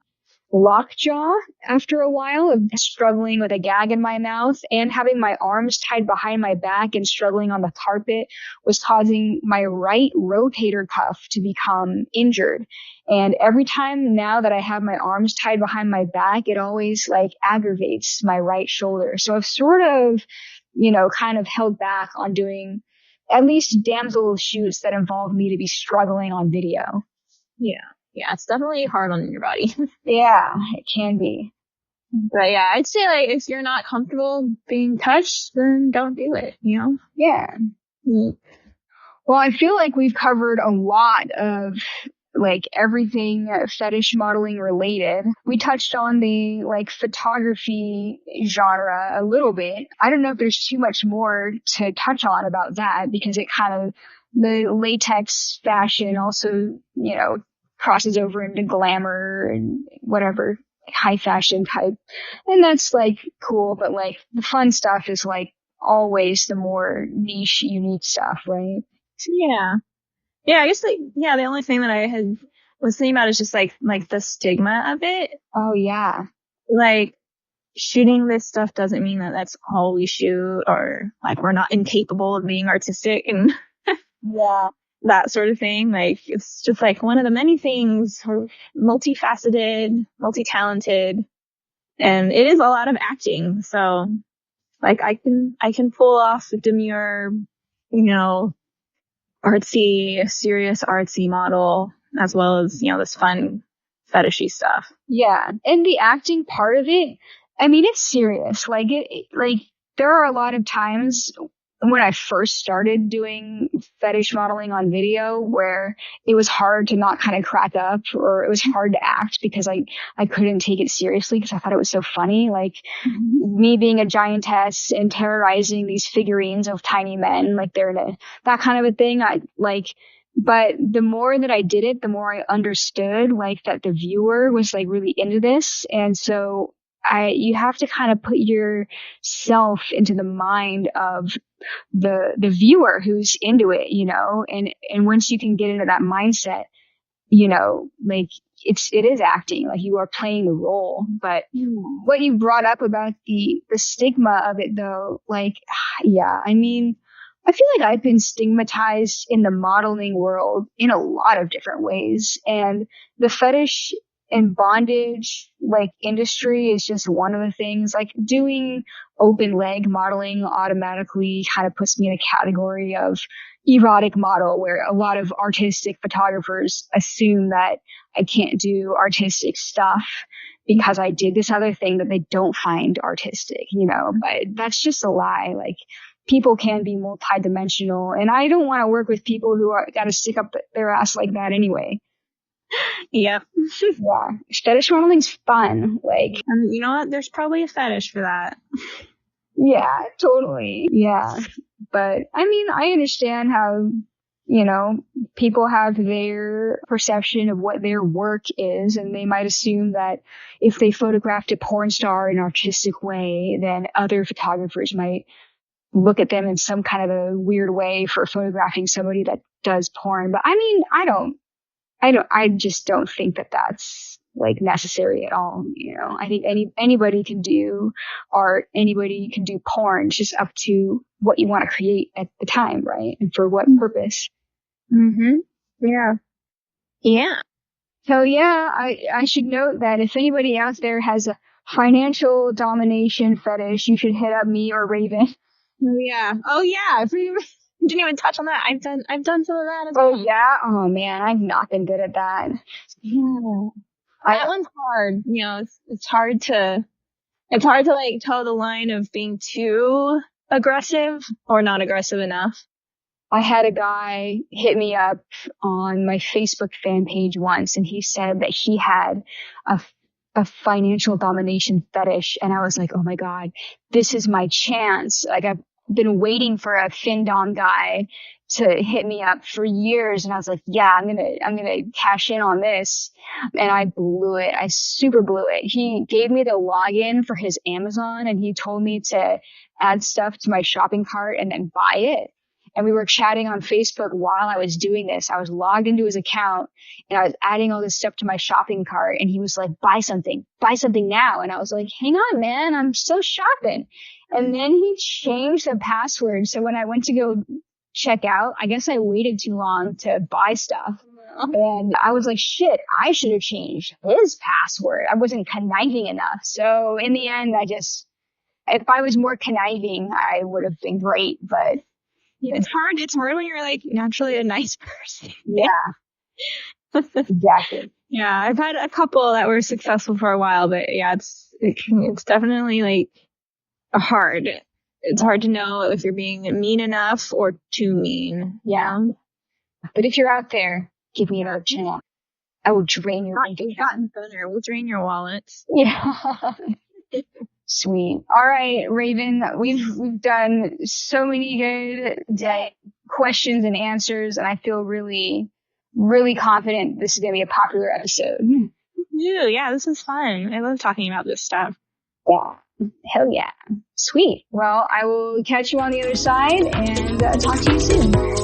lockjaw after a while of struggling with a gag in my mouth, and having my arms tied behind my back and struggling on the carpet was causing my right rotator cuff to become injured. And every time now that I have my arms tied behind my back, it always like aggravates my right shoulder. So I've sort of, kind of held back on doing at least damsel shoots that involve me to be struggling on video. Yeah. Yeah, it's definitely hard on your body. Yeah, it can be. But yeah, I'd say like if you're not comfortable being touched, then don't do it, Yeah. Mm. Well, I feel like we've covered a lot of like everything fetish modeling related. We touched on the like photography genre a little bit. I don't know if there's too much more to touch on about that, because it kind of, the latex fashion also, crosses over into glamour and whatever high fashion type. And that's like cool, but like the fun stuff is like always the more niche, unique stuff, right? Yeah. Yeah, I guess like, yeah, the only thing that I was thinking about is just like the stigma of it. Oh yeah. Like, shooting this stuff doesn't mean that that's all we shoot, or like we're not incapable of being artistic and Yeah. that sort of thing. Like, it's just like one of the many things. We're multifaceted, multi-talented, and it is a lot of acting. So like I can pull off a demure, artsy, serious artsy model, as well as, this fun fetishy stuff. Yeah. And the acting part of it, I mean, it's serious. Like there are a lot of times when I first started doing fetish modeling on video where it was hard to not kind of crack up, or it was hard to act because I couldn't take it seriously because I thought it was so funny. Like me being a giantess and terrorizing these figurines of tiny men, like that kind of a thing. But the more that I did it, the more I understood like that the viewer was like really into this. And so you have to kind of put yourself into the mind of the viewer who's into it, and once you can get into that mindset, like it is acting, like you are playing the role. But what you brought up about the stigma of it though, like, yeah, I mean, I feel like I've been stigmatized in the modeling world in a lot of different ways, and the fetish and bondage like industry is just one of the things. Like doing open leg modeling automatically kind of puts me in a category of erotic model, where a lot of artistic photographers assume that I can't do artistic stuff because I did this other thing that they don't find artistic, but that's just a lie. Like people can be multidimensional, and I don't want to work with people who got to stick up their ass like that anyway. Yeah. Yeah. Fetish modeling's fun. Like, you know what? There's probably a fetish for that. Yeah, totally. Yeah. But I mean, I understand how, people have their perception of what their work is, and they might assume that if they photographed a porn star in an artistic way, then other photographers might look at them in some kind of a weird way for photographing somebody that does porn. But I mean, I just don't think that that's like necessary at all. I think anybody can do art, anybody can do porn. It's just up to what you want to create at the time, right? And for what purpose. Mm-hmm. Yeah. Yeah. So yeah, I should note that if anybody out there has a financial domination fetish, you should hit up me or Raven. Oh yeah. I didn't even touch on that. I've done some of that as well. Oh yeah? Oh man, I've not been good at that. Yeah. That one's hard. It's hard to like toe the line of being too aggressive or not aggressive enough. I had a guy hit me up on my Facebook fan page once, and he said that he had a financial domination fetish. And I was like, oh my God, this is my chance. Like I've been waiting for a FinDom guy to hit me up for years. And I was like, yeah, I'm going to cash in on this. And I blew it. I super blew it. He gave me the login for his Amazon, and he told me to add stuff to my shopping cart and then buy it. And we were chatting on Facebook while I was doing this. I was logged into his account and I was adding all this stuff to my shopping cart. And he was like, buy something now. And I was like, hang on, man, I'm still shopping. And then he changed the password. So when I went to go check out, I guess I waited too long to buy stuff. And I was like, shit, I should have changed his password. I wasn't conniving enough. So in the end, if I was more conniving, I would have been great. But yeah, it's hard. It's hard when you're like naturally a nice person. Yeah. Exactly. Yeah, I've had a couple that were successful for a while, but yeah, it's definitely like hard. It's hard to know if you're being mean enough or too mean. Yeah. But if you're out there, give me another chance. I will drain your bank account. We'll drain your wallets. Yeah. Sweet. All right, Raven, we've done so many good questions and answers, and I feel really, really confident this is going to be a popular episode. Yeah, this is fun. I love talking about this stuff. Yeah. Hell yeah. Sweet. Well, I will catch you on the other side and talk to you soon.